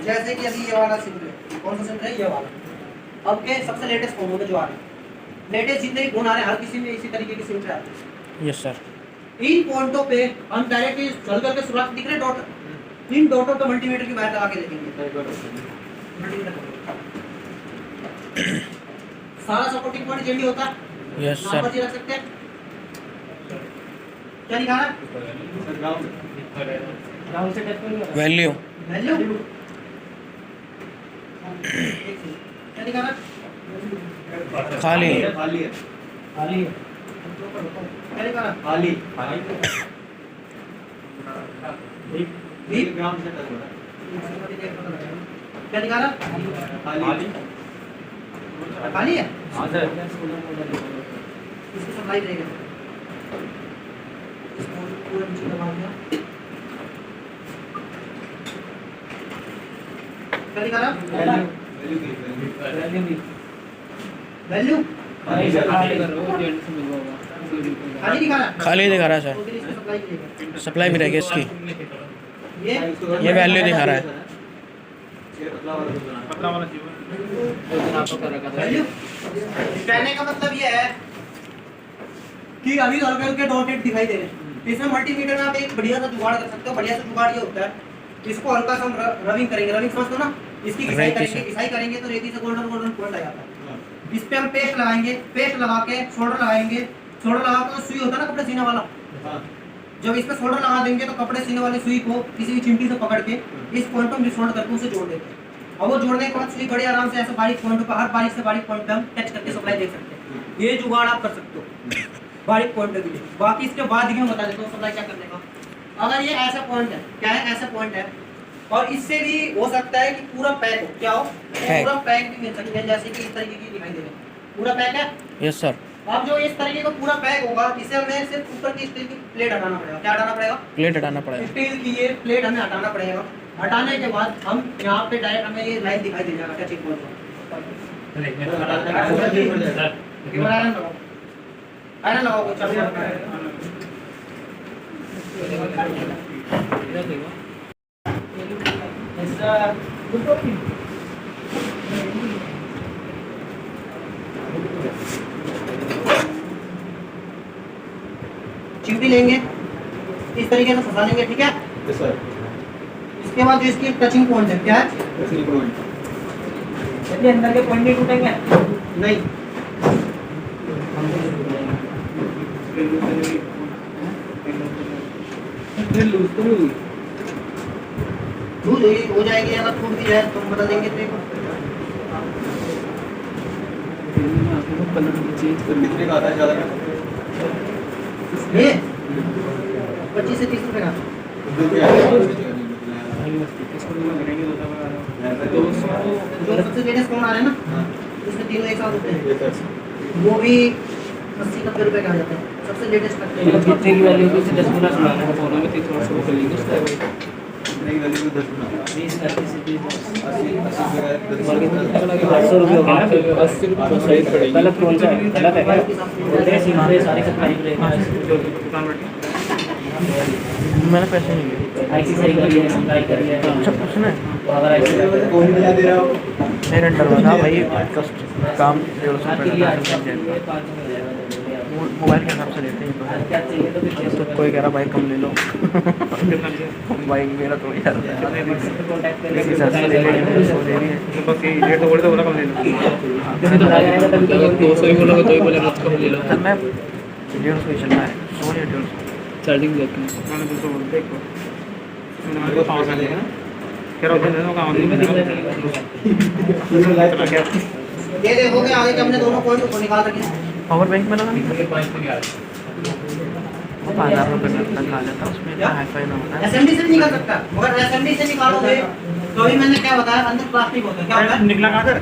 जैसे कि अभी ये वाला सिम है, कौन सा सिम है? ये वाला। अब के सबसे लेटेस्ट फोन में जो आ रहे हैं, लेटेस्ट जितने भी फोन आ रहे हैं हर किसी में इसी तरीके की सिम आते हैं। Yes sir. इन पॉइंटों पे हम डायरेक्टली चल करके शुरुआत दिख रहे डॉट, इन डॉटों पे मल्टीमीटर की वायर लगा के देखेंगे। सारा सपोर्टिंग पॉइंट जेडी होता है। यस नाम सर। पर रख सकते हैं। क्या दिखा रहा है? ग्राउंड से टच नहीं हो रहा। वैल्यू। वैल्यू क्या दिखा रहा है? खाली। खाली है। खाली है। क्या दिखा रहा है? खाली डीप ग्राउंड से टच हो रहा है। क्या दिखा रहा है? खाली खाली है। हाँ सर। इसकी सप्लाई रहेगी। इसको पूरा नीचे दबा दिया। क्या दिखा रहा है? वैल्यू की वैल्यू भी वैल्यू खाली है। खाली कर रहे हो, जेंट से मिल होगा। खाली दिखा रहा है। खाली दिखा रहा है तो सर। फिर इसकी सप्लाई मिलेगी। सप्लाई भी रहेगी इसकी। ये वैल्यू दिखा रहा है। ये पतला वाला वैल्यू कहने का मतलब ये है कि अभी हल्के हल्के डॉटेड दिखाई दे रहे हैं। इसमें मल्टीमीटर में आप एक बढ़िया सा जुगाड़ कर सकते हो। बढ़िया सा जुगाड़ ये होता है, इसको हल्का सा हम रबिंग करेंगे। रबिंग समझते हो ना? इसकी घिसाई रेती करेंगे, से। घिसाई करेंगे तो रेती से गोल्डन गोल्डन पॉइंट आ जाता है। इस पे हम पेस्ट लगाएंगे, पेस्ट लगा के सोल्डर लगाएंगे, सोल्डर लगा के सुई होता है ना कपड़े सीने वाला, जब इस पे सोल्डर लगा देंगे तो कपड़े सीने वाली सुई को किसी भी चिमटी से पकड़ के इस पॉइंट पर रिसोल्ड करके उसे जोड़ देते हैं। और वो जोड़ने के बाद सुई बड़े आराम से ऐसे बारीक पॉइंट पर, हर बारीक से बारीक पॉइंट पे हम टच करके सप्लाई देख सकते हैं। ये जुगाड़ आप कर सकते हो बारीक पॉइंट के लिए। बाकी इसके बाद ही मैं बता देता हूँ सप्लाई क्या करने का। अगर ये ऐसा पॉइंट है, क्या है? ऐसा पॉइंट है, और इससे भी हो सकता है कि पूरा पैक हो, क्या हो, पैक। पूरा पैक भी मिल सकता है, जैसे कि इस तरीके की दिखाई दे रही है, पूरा पैक है। Yes sir. अब जो इस तरीके का पूरा पैक होगा, इसे हमें सिर्फ ऊपर की स्टील की प्लेट हटाना पड़ेगा। क्या हटाना पड़ेगा? प्लेट हटाना पड़ेगा। स्टील की ये प्लेट हमें हटाना पड़ेगा। हटाने के बाद हम यहाँ पे डायरेक्ट हमें ये लाइन दिखाई दे जाएगा, क्या चेक बोल आयरन लगाओ कुछ चिमटी लेंगे, इस तरीके से फंसा लेंगे, ठीक है। Yes sir. इसके बाद जो इसकी टचिंग पॉइंट है, क्या है? सिलिकॉन। यदि अंदर के पॉइंट नहीं टूटेंगे नहीं, लूज हो जाएगी, अगर टूट भी जाए तो हम बता देंगे तेरे को। कितने का आता है ज़्यादा का? ये 25 से 30 रुपए का। जो भी आएगा जो सबसे लेटेस्ट फोन आ रहे हैं ना, हाँ। उसमें तीनों एक साथ होते हैं, ये सर। वो भी 80-90 रुपए का आ जाता है, सबसे लेटेस्ट कितने की वैल्यू की 10 गुना सुनाने का फोन में 30 वर्ष वो कर लेंगे उसका नहीं वैल्यू 10 गुना 20 30 से 30 80 बाकी तो कितना लगे 800 रुपये हो गया 80 रुपये सही पड़ेगी गलत कौन सा है गलत है क्या बोलते हैं सीमा पे सारी सप्लाई रहेगा दुकान मैंने पैसे नहीं लिए। ऐसी सही करी है सप्लाई करी है अच्छा उसने अगर ऐसे कौन दिला दे रहा हो? मेरे अंडर में था भाई, कस्ट काम 150 आपके रुपये लिए का आज था। का 5 में हो जाएगा मोबाइल के हिसाब से लेते हैं क्या चाहिए तो फिर तो कोई कह रहा भाई कम ले लो भाई मेरा तो यार कांटेक्ट इस हिसाब से ले लेंगे, उसको दे रही है। बस ये रेट तो बोले तो बोला कम ले लो। क्योंकि तो आया है तभी तो 200 ही बोलोगे तो ही बोलेगा उसको ले लो सर मैं 150 ही चल रहा है, 100 या 150। चार्जिंग देखते हैं मैंने 200 बोल दिया एक बार। मैंने को 500 लेगा ना। कह रहा होता है काम नहीं चला गया। ये देखोगे आगे के हमने दोनों पॉइंट को निकाल रखे हैं। पावर बैंक में लगा वो 5000 रुपये का तक आ जाता है, उसमें इतना हाई-फाई ना होता है। एसएमडी से भी निकाल सकता है, मगर एसएमडी से निकालोगे तो अभी मैंने क्या बताया, अंदर प्लास्टिक होता है, क्या होता है? निकला कहाँ सर?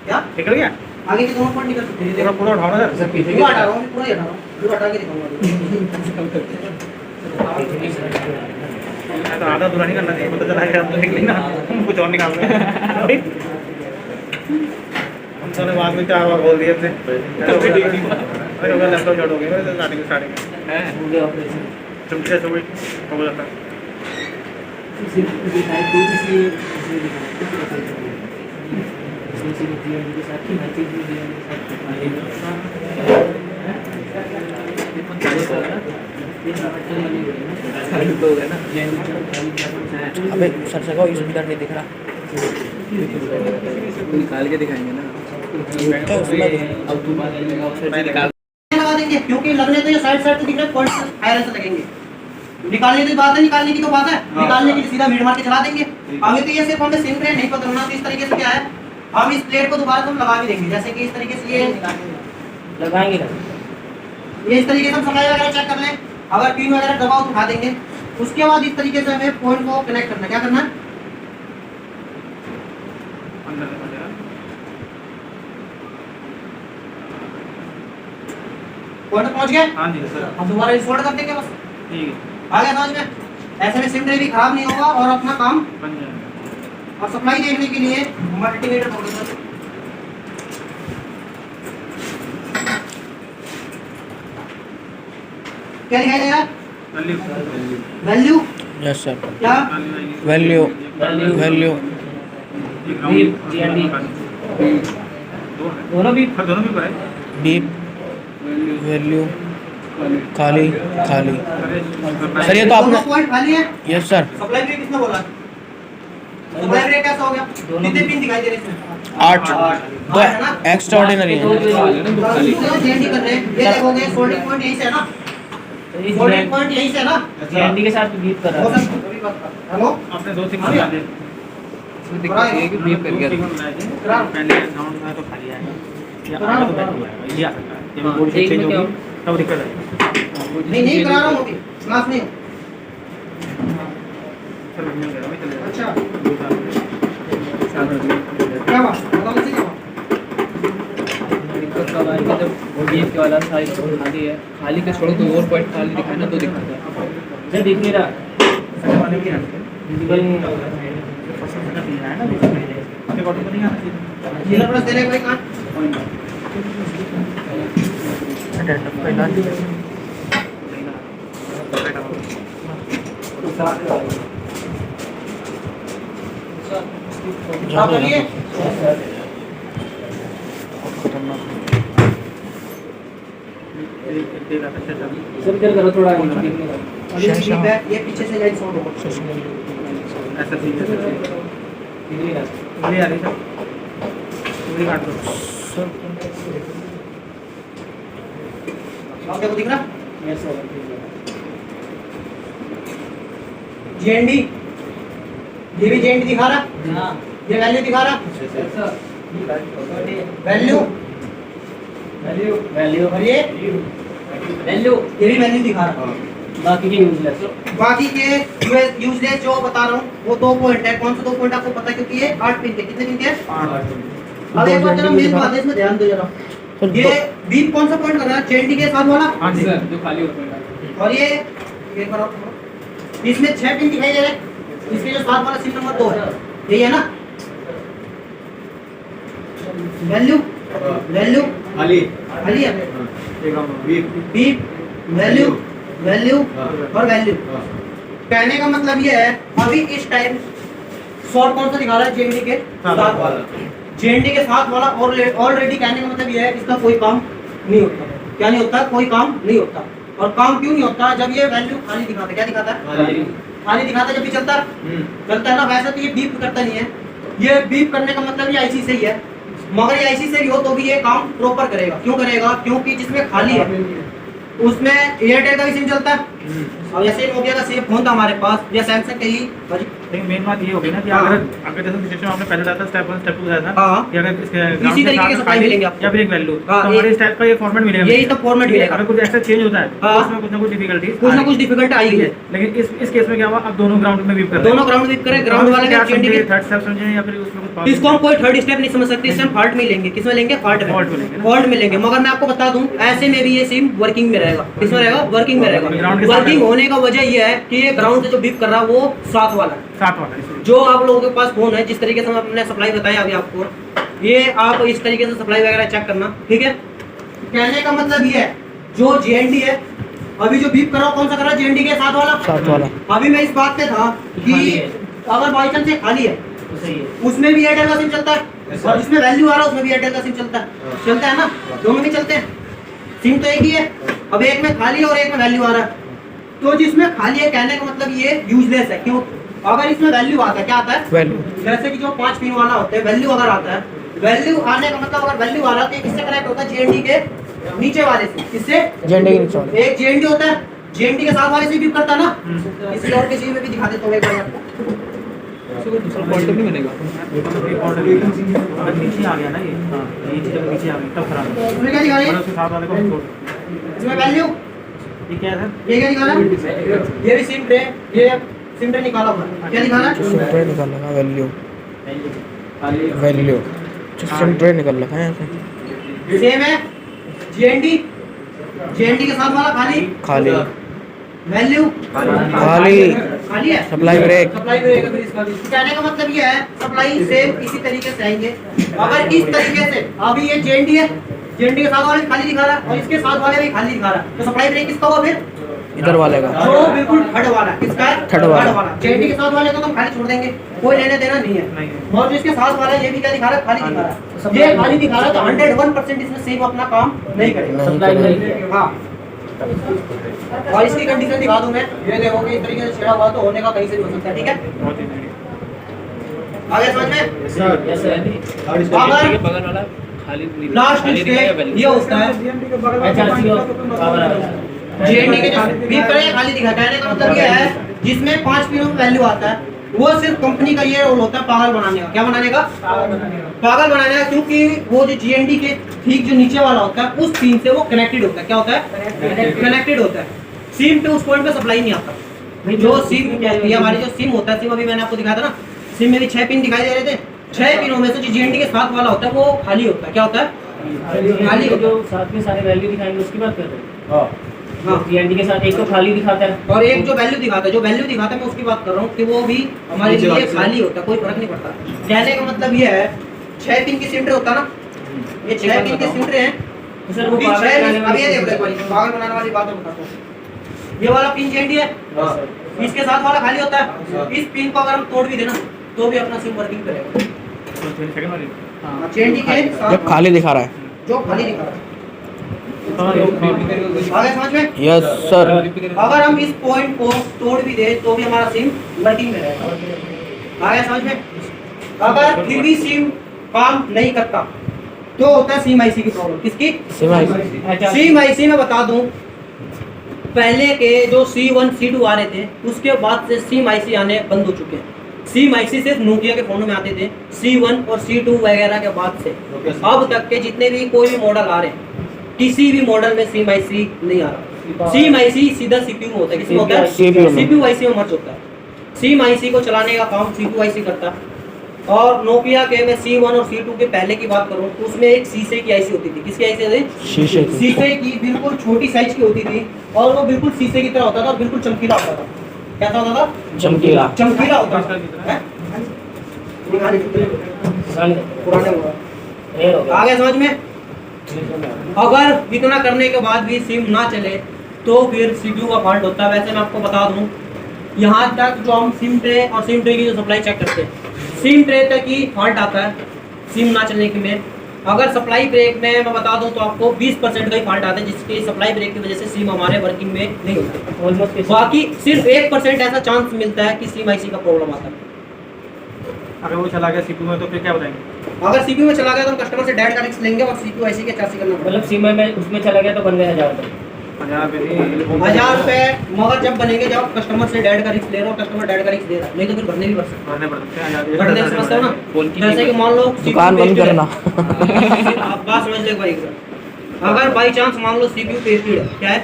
क्या निकल गया? आगे के दोनों पॉइंट निकल सकते हैं। पूरा पूरा उठाओ ना सर। पूरा हटा रहा हूँ, पूरा ही हटा रहा हूँ, पूरा हटा के दिखाऊंगा। तो आधा पूरा नहीं करना चाहिए, पता चला कि हम निकले ना हम कुछ और निकाल रहे हैं। हम सारे बाद में 4 बार बोल दिए थे। अरे होगा लैपटॉप शॉर्ट हो गया मेरे स्टार्टिंग में हैं हो गया ऑपरेशन चुप से हो गई हो जाता है। सिर्फ दिखाई दो इसलिए इसलिए जीवन के साथ ही हर चीज में जीवन के साथ अबे सर से कहो स्पीकर नहीं दिख रहा। निकाल के दिखाएंगे ना तो उसमें अब तू बात लेगा उससे निकाल लगा देंगे, क्योंकि लगने तो ये साइड साइड से दिख रहे हैं, पॉइंट आयरन से लगेंगे। निकालने की बात है, निकालने की तो बात है, निकालने की सीधा भीड़ मार के चला देंगे। आगे तो ये सिर्फ हमें सिम नहीं पता होना, तो इस तरीके से क्या है, हम इस प्लेट को दोबारा हम लगा भी देंगे, जैसे कि इस तरीके से ये लगाएंगे ना ये इस तरीके से हम सफाई वगैरह चेक कर लें, अगर पिन वगैरह दबाओ तो उठा देंगे। उसके बाद इस तरीके से हमें पॉइंट को कनेक्ट करना है। क्या करना है? अंदर से पड़ेगा। पॉइंट पहुंच गए, हाँ जी सर हम दोबारा इंस्टॉल कर देंगे, बस ठीक है आ गया समझ में। ऐसे में सिम भी खराब नहीं होगा और अपना काम। बन जाएगा। और सप्लाई देखने के लिए मल्टीमीटर होगा, क्या दिखाई दे रहा है? Value yes sir. क्या? वैल्यू वैल्यू GND दोनों भी दोनों भी पाए बीप वैल्यू खाली खाली। सर ये तो दोनों आपने पॉइंट खाली है। Yes sir. सप्लाई ब्रेक किसने बोला? सप्लाई ब्रेक कैसा हो गया? कितने पिन दिखाई दे रहे हैं इसमें? 8 तो एक्स्ट्रा ऑर्डिनरी है। जेएनडी कर रहे हैं, ये देखोगे सोल्डिंग पॉइंट यहीं से है ना, सोल्डिंग पॉइंट यहीं से है ना, GND के साथ बीप कर हो रहा है सकता है, बात कर। हेलो आपने 2 सिग्नल डाले दिक्कत ये है कि बीप कर गया पहले साउंड में तो खाली आएगा या आएगा तो बैक हो जाएगा ये आ सकता है जब बोर्ड से चेंज होगी तब दिक्कत आएगी नहीं करा रहा हूँ अभी, क्लास नहीं सर मिल गया मैं चले अच्छा साथ में क्या बात बताओ मुझे क्या बात? दिक्कत कब आएगी जब वो बीफ के वाला साइड खाली है, खाली के छोड़ो तो और पॉइंट खाली दिखाए ना तो दिखाता है जब दिख नहीं रहा वाले भी आते हैं विजिबल नहीं होगा। पसंद का नहीं है ना आपके ऑटो पर नहीं आना चाहिए डीलर प्लस देने कोई काम अटेंडर पहला आप बोलिए सर इधर करो थोड़ा अभी ठीक है ये पीछे से लाइन शॉट होगा ऐसा ठीक है इधर ही रास्ता ये आ रही सर पूरी काट दो आपको दिख रहा यस सर जीएनडी ये भी जीएनडी दिखा रहा हाँ ये वैल्यू दिखा रहा वैल्यू वैल्यू वैल्यू और ये वैल्यू भी वैल्यू दिखा रहा बाकी के यूजलेस बाकी के यूजलेस जो बता रहा हूँ वो 2 पॉइंट है कौन सा 2 पॉइंट आपको पता है क्योंकि ये 8 पिन के कितने पिन के हैं? अब एक बार जरा मेन बात है इसमें ध्यान दो जरा ये बीप कौन सा पॉइंट कर रहा है चेंडी के साथ वाला हाँ जी सर जो खाली होता है और ये करो इसमें 6 पिन दिखाई दे रहे हैं इसके जो साथ वाला सिम नंबर 2 है यही है ना वैल्यू वैल्यू खाली खाली है एक हम बीप वैल्यू वैल्यू और वैल्यू कहने का मतलब ये है अभी इस टाइम शॉर्ट कौन सा दिखा रहा है जेएनडी के साथ वाला जेएनडी के साथ वाला ऑलरेडी कहने का मतलब ये है इसका कोई काम नहीं होता क्या नहीं होता कोई काम नहीं होता और काम क्यों नहीं होता जब ये वैल्यू खाली दिखाता है क्या दिखाता है खाली दिखाता है जब भी चलता है ना वैसे तो ये बीप करता नहीं है ये बीप करने का मतलब ये आईसी से ही है मगर ये आईसी से भी हो तो भी ये काम प्रॉपर करेगा क्यों करेगा क्योंकि जिसमें खाली है उसमें एयरटेल का भी सिम चलता है और जैसे नोकिया का सिम फोन था हमारे पास या सैमसंग के ही लेकिन मेन बात ये होगी ना कि हाँ। अगर जैसे सिचुएशन आपने पहले बताया था स्टेप 1 स्टेप 2 बताया था हाँ। कि अगर इसके इसी तरीके के सप्लाई मिलेंगे आपको। या फिर एक वैल्यू तो हाँ, हमारे एक- इस टाइप का ये फॉर्मेट मिलेगा यही तो फॉर्मेट मिलेगा अगर कुछ ऐसा चेंज होता है हाँ। तो उसमें कुछ ना कुछ डिफिकल्टीज कुछ ना कुछ डिफिकल्ट आएगी है लेकिन इस केस में क्या हुआ अब दोनों ग्राउंड में वीप कर रहे दोनों ग्राउंड विप करें ग्राउंड वाले क्या का चेंडी के थर्ड स्टेप समझे या फिर उसमें कुछ इसको हम कोई थर्ड स्टेप नहीं समझ सकते इससे हम फॉल्ट में लेंगे किसमें लेंगे फॉल्ट Fault में लेंगे ना। फॉल्ट में लेंगे मगर मैं आपको बता दूं ऐसे में भी ये सिम वर्किंग में रहेगा किसमें रहेगा वर्किंग में Ground रहेगा के साथ वर्किंग रहेगा। होने का वजह ये है कि ये ग्राउंड से जो बीप कर रहा है वो साथ वाला है साथ वाला इसलिए। जो आप लोगों के पास फोन है जिस तरीके से हमने सप्लाई बताया अभी आपको ये आप इस तरीके से सप्लाई वगैरह चेक करना ठीक है कहने का मतलब ये है जो जीएनडी है अभी जो बीप कर रहा हूं, कौन सा कर रहा है जीएनडी के साथ वाला अभी मैं इस बात पे था कि खाली है। अगर बाई चांस से खाली है तो सही है उसमें भी एयरटेल का सिम चलता है और जिसमें वैल्यू आ रहा है उसमें भी एयरटेल का सिम चलता है ना दोनों में चलते हैं सिम तो एक ही है अब एक में खाली है और एक में वैल्यू आ रहा है तो जिसमें खाली है कहने का मतलब ये यूजलेस है क्यों अगर इसमें वैल्यू आता है क्या आता है वैल्यू जैसे कि जो 5 पिन वाला होता है वैल्यू अगर आता है वैल्यू आने का मतलब अगर वैल्यू आ रहा है तो ये किससे कनेक्ट होता है जीएनडी के नीचे वाले से किससे झंडे के नीचे वाले। एक जीएनडी होता है जीएनडी के साथ वाले से भी करता है ना किसी और किसी में भी दिखा देता हूं एक बार आपको दूसरा फॉल्ट नहीं बनेगा अगर नीचे आ गया ना ये चीज अगर नीचे आ गई तब खराब है इसमें क्या दिखा रही और है उसके साथ वाले को छोड़ इसमें वैल्यू ये क्या है ये क्या दिखा रहा है ये भी सिम ट्रे ये सिम ट्रे निकाला हुआ है क्या दिखा रहा है ट्रेड निकाल लगा वैल्यू वैल्यू सिस्टम ट्रेड निकाल लगा है यहाँ से सेम है जीएनडी जीएनडी के साथ वाला खाली खाली वैल्यू खाली खाली है सप्लाई ब्रेक सप्लाई ब्रेक अगर इसका भी कहने का मतलब ये है सप्लाई सेम इसी तरीके से आएंगे अगर इस तरीके से अभी ये जेएनडी है जेएनडी के साथ वाले भी खाली दिखा रहा है और इसके साथ वाले भी खाली दिखा रहा है तो सप्लाई ब्रेक किसका हुआ फिर इधर वाले का जो बिल्कुल थर्ड वाला किसका है थर्ड वाला। जेएनडी के साथ वाले को तो हम खाली छोड़ देंगे कोई लेने देना नहीं है और जो इसके साथ वाला है ये भी क्या दिखा रहा है खाली दिखा रहा है ये खाली दिखा रहा है तो 101% इसमें सेम अपना काम नहीं करेगा सप्लाई नहीं हाँ और इसकी कंडीशन दिखा दूं मैं ये देखो कि इस तरीके से छेड़ा हुआ तो होने का कहीं से भी हो सकता है ठीक है आगे समझ में यस सर अगर के बगल वाला खाली लास्ट खाली दिखाएगा स्टेप वैल्यू ये होता है एचआरसी और पावर आ रहा है जीएनडी के जो बीप करेगा खाली दिखा कहने का मतलब ये है जिसमें 5 पिनों में वैल्यू आता है वो सिर्फ कंपनी का ये रोल होता है पागल बनाने का क्या बनाने का पागल बनाने का क्योंकि वो जो जीएनडी के ठीक जो नीचे वाला होता है उस पिन से वो कनेक्टेड होता है क्या होता है कनेक्टेड होता है सिम पे उस पॉइंट पे सप्लाई नहीं आता जो सिम ये हमारी जो सिम होता है, सिम अभी मैंने आपको दिखाया था ना, सिम में भी 6 पिन दिखाई दे रहे थे। 6 पिनों में से जो जीएनडी के साथ वाला होता है वो खाली होता है। क्या होता है? खाली होता जो है। साथ में सारे वैल्यू दिखाएंगे उसकी बात कर रहे हैं। हाँ हाँ। जीएनडी के साथ एक तो खाली दिखाता है और एक जो वैल्यू दिखाता है, जो वैल्यू दिखाता है मैं उसकी बात कर रहा हूँ कि वो भी हमारे नीचे लिए वाले से। खाली होता है, कोई फर्क नहीं पड़ता। कहने का मतलब ये है 6 पिन की सिम ट्रे होता है ना, ये 6 पिन के सिम ट्रे हैं। तो सर वो अभी पागल बनाने अब वाली ये देखो चीज़ एक बारी, पागल बनाने वाली बात मैं बताता हूँ। ये वाला पिन जीएनडी है, हाँ। इसके साथ वाला खाली होता हाँ। है। इस पिन को अगर हम तोड़ भी देना तो भी अपना सिम वर्किंग करेगा। सेकंड वाली जीएनडी के साथ जब खाली दिखा रहा है। जो खाली दिखा रहा है। आगे समझ में? Yes sir. अगर हम इस पॉइंट को तोड़ भी दे तो भी हमारा सिम वर्किंग में रहेगा। आगे समझ में? अगर फिर भी सिम काम नहीं करता तो होता है सिम आईसी की प्रॉब्लम। किसकी? SIM IC. सिम आईसी में बता दूं, पहले के जो C1 C2 आ रहे थे उसके बाद से सिम आईसी आने बंद हो चुके हैं। सिम आईसी सिर्फ नोकिया के फोनों में आते थे, C1 और C2 वगैरह के बाद से अब तक के जितने भी कोई भी मॉडल आ रहे हैं, किसी भी मॉडल में सिम आईसी नहीं आ रहा। सिम आईसी सीधा सीपीयू में होता है। किसमें होता है? CPU में। सीपीयू आईसी में मर्ज होता है। सिम आईसी को चलाने का काम सीपीयू आईसी करता है। और नोकिया के मैं C1 और C2 के पहले की बात करूं तो उसमें एक शीशे की आईसी होती थी। किसकी आईसी होती? शीशे की। शीशे की, बिल्कुल छोटी साइज की होती थी और वो बिल्कुल शीशे की तरह होता था और बिल्कुल चमकीला होता था। कैसा होता था? चमकीला। चमकीला होता था। हैं? पुराने हुआ। रेयर हो गया। आगे समझ में? अगर इतना करने के बाद भी सिम ना चले तो फिर सीपीयू का फॉल्ट होता है। वैसे मैं आपको बता दूं, यहाँ तक जो हम सिम ट्रे और सिम ट्रे की जो सप्लाई चेक करते हैं, सिम ट्रे तक ही फॉल्ट आता है सिम ना चलने के में। अगर सप्लाई ब्रेक में मैं बता दूं तो आपको 20% का ही फॉल्ट आता है, जिसकी सप्लाई ब्रेक की वजह से सिम हमारे वर्किंग में नहीं होता। ऑलमोस्ट बाकी सिर्फ 1% ऐसा चांस मिलता है कि सिम आईसी का प्रॉब्लम आता है। अगर वो चला गया सीपीयू में तो फिर क्या बताएंगे? अगर सीपीयू में चला गया तो हम कस्टमर से डायरेक्ट का रिस्क लेंगे और सीपीयू आईसी के चार्ज करना पड़ेगा। मतलब सीमा में उसमें चला गया तो बन गया 1000 तक। 1000 रुपए मगर जब बनेंगे जब कस्टमर से डायरेक्ट का रिस्क ले रहा हो, कस्टमर डायरेक्ट का रिस्क दे रहा है, नहीं तो फिर भरने भी पड़ सकता भरने पड़ते हैं है। भरने से समझते हो ना? जैसे कि मान लो दुकान बंद करना। आप बात समझ ले भाई। अगर बाई चांस मान लो सीपीयू पेस्टेड है, क्या है?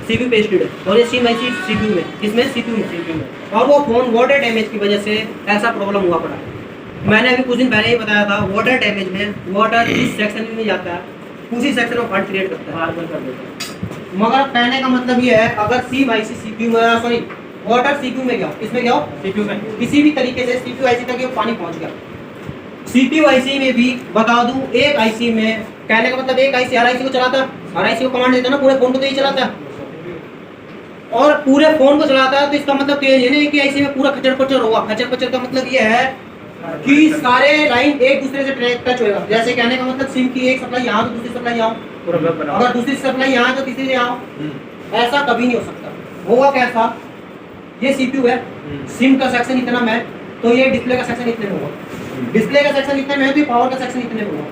सीपीयू पेस्टेड है और ये सिम आईसी सीपीयू में, किसमें? सीपीयू में, और वो फोन वाटर डैमेज की वजह से ऐसा प्रॉब्लम हुआ पड़ा। मैंने अभी कुछ दिन पहले ही बताया था, वाटर डैमेज में वाटर जिस सेक्शन में जाता है उसी सेक्शन में फॉल्ट क्रिएट करता है। बार बार कर देते हैं। मगर कहने का मतलब ये है, अगर सिम आईसी सीपीयू में, सॉरी वाटर सीपीयू में गया, किसमें गया? सीपीयू में किसी भी तरीके से सीपीयू आईसी तक ये पानी पहुंच गया। सीपीयू आईसी में भी बता दूं, एक आईसी में, कहने का मतलब एक आईसी हर आईसी को चलाता है, हर आईसी को कमांड देता है ना, पूरे फोन को तो यही चलाता है और पूरे फोन को चलाता है। तो इसका मतलब ये नहीं कि आईसी में पूरा खचर पचर होगा। खचर पचर का मतलब ये है कि सारे लाइन एक दूसरे से टच होएगा। जैसे कहने का मतलब सिम की एक सप्लाई यहाँ तो दूसरी सप्लाई यहाँ, पूरा वेब बना अगर दूसरी सप्लाई यहाँ तो तीसरी यहाँ, ऐसा कभी नहीं हो सकता। होगा कैसा? ये सीपीयू है, सिम का सेक्शन इतना में तो ये डिस्प्ले का सेक्शन इतने में होगा, डिस्प्ले का सेक्शन इतने में है तो ये पावर का सेक्शन इतने में होगा।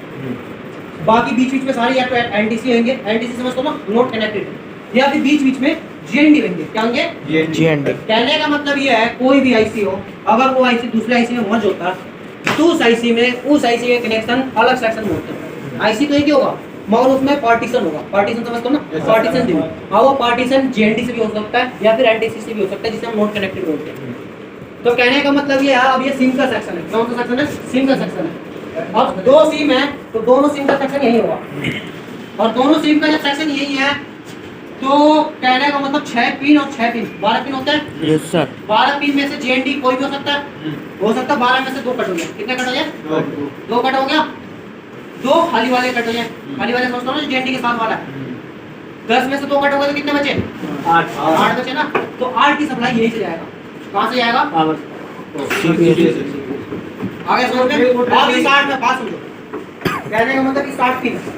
बाकी बीच बीच में सारे या तो एनटीसी होंगे, एनटीसी समझ लो ना, नॉट कनेक्टेड, या फिर बीच बीच में जीएनडी होंगे। क्या होंगे? जीएनडी। कहने का मतलब ये है, कोई भी आईसी हो, अगर वो आईसी दूसरे आईसी में मर्ज होता तो उस आईसी में उस आईसी के कनेक्शन अलग सेक्शन में होते हैं। आईसी तो एक ही होगा मगर उसमें पार्टीशन होगा। पार्टीशन समझते हो ना? पार्टीशन दियो। हाँ, वो पार्टीशन जीएनडी से भी हो सकता है या फिर एनटीसी से भी हो सकता है, जिसे हम नॉट कनेक्टेड बोलते हैं। तो कहने का मतलब ये है, अब ये सिम का सेक्शन है। कौन सा सेक्शन है? सिम का सेक्शन है। अब दो सिम है तो दोनों सिम का सेक्शन यही होगा और दोनों सिम का जब सेक्शन यही है तो कहने का मतलब 6 पिन और 6 पिन 12 पिन होता है। Yes sir. 12 पिन में से जीएनडी कोई भी हो सकता है, हो सकता है 12 में से 2 कट हो गया। कितने कट हो गया? 2 कट हो गया। 2 खाली वाले कट हो गए। खाली वाले समझते हो ना, जीएनडी के साथ वाला है। 10 में से 2 कट हो गए तो कितने बचे? 8 बचे ना। तो 8 की सप्लाई यही से जाएगा। कहाँ से जाएगा? पावर आगे समझ में? अब इस 8 में बात समझो। कहने का मतलब इस 8 पिन है,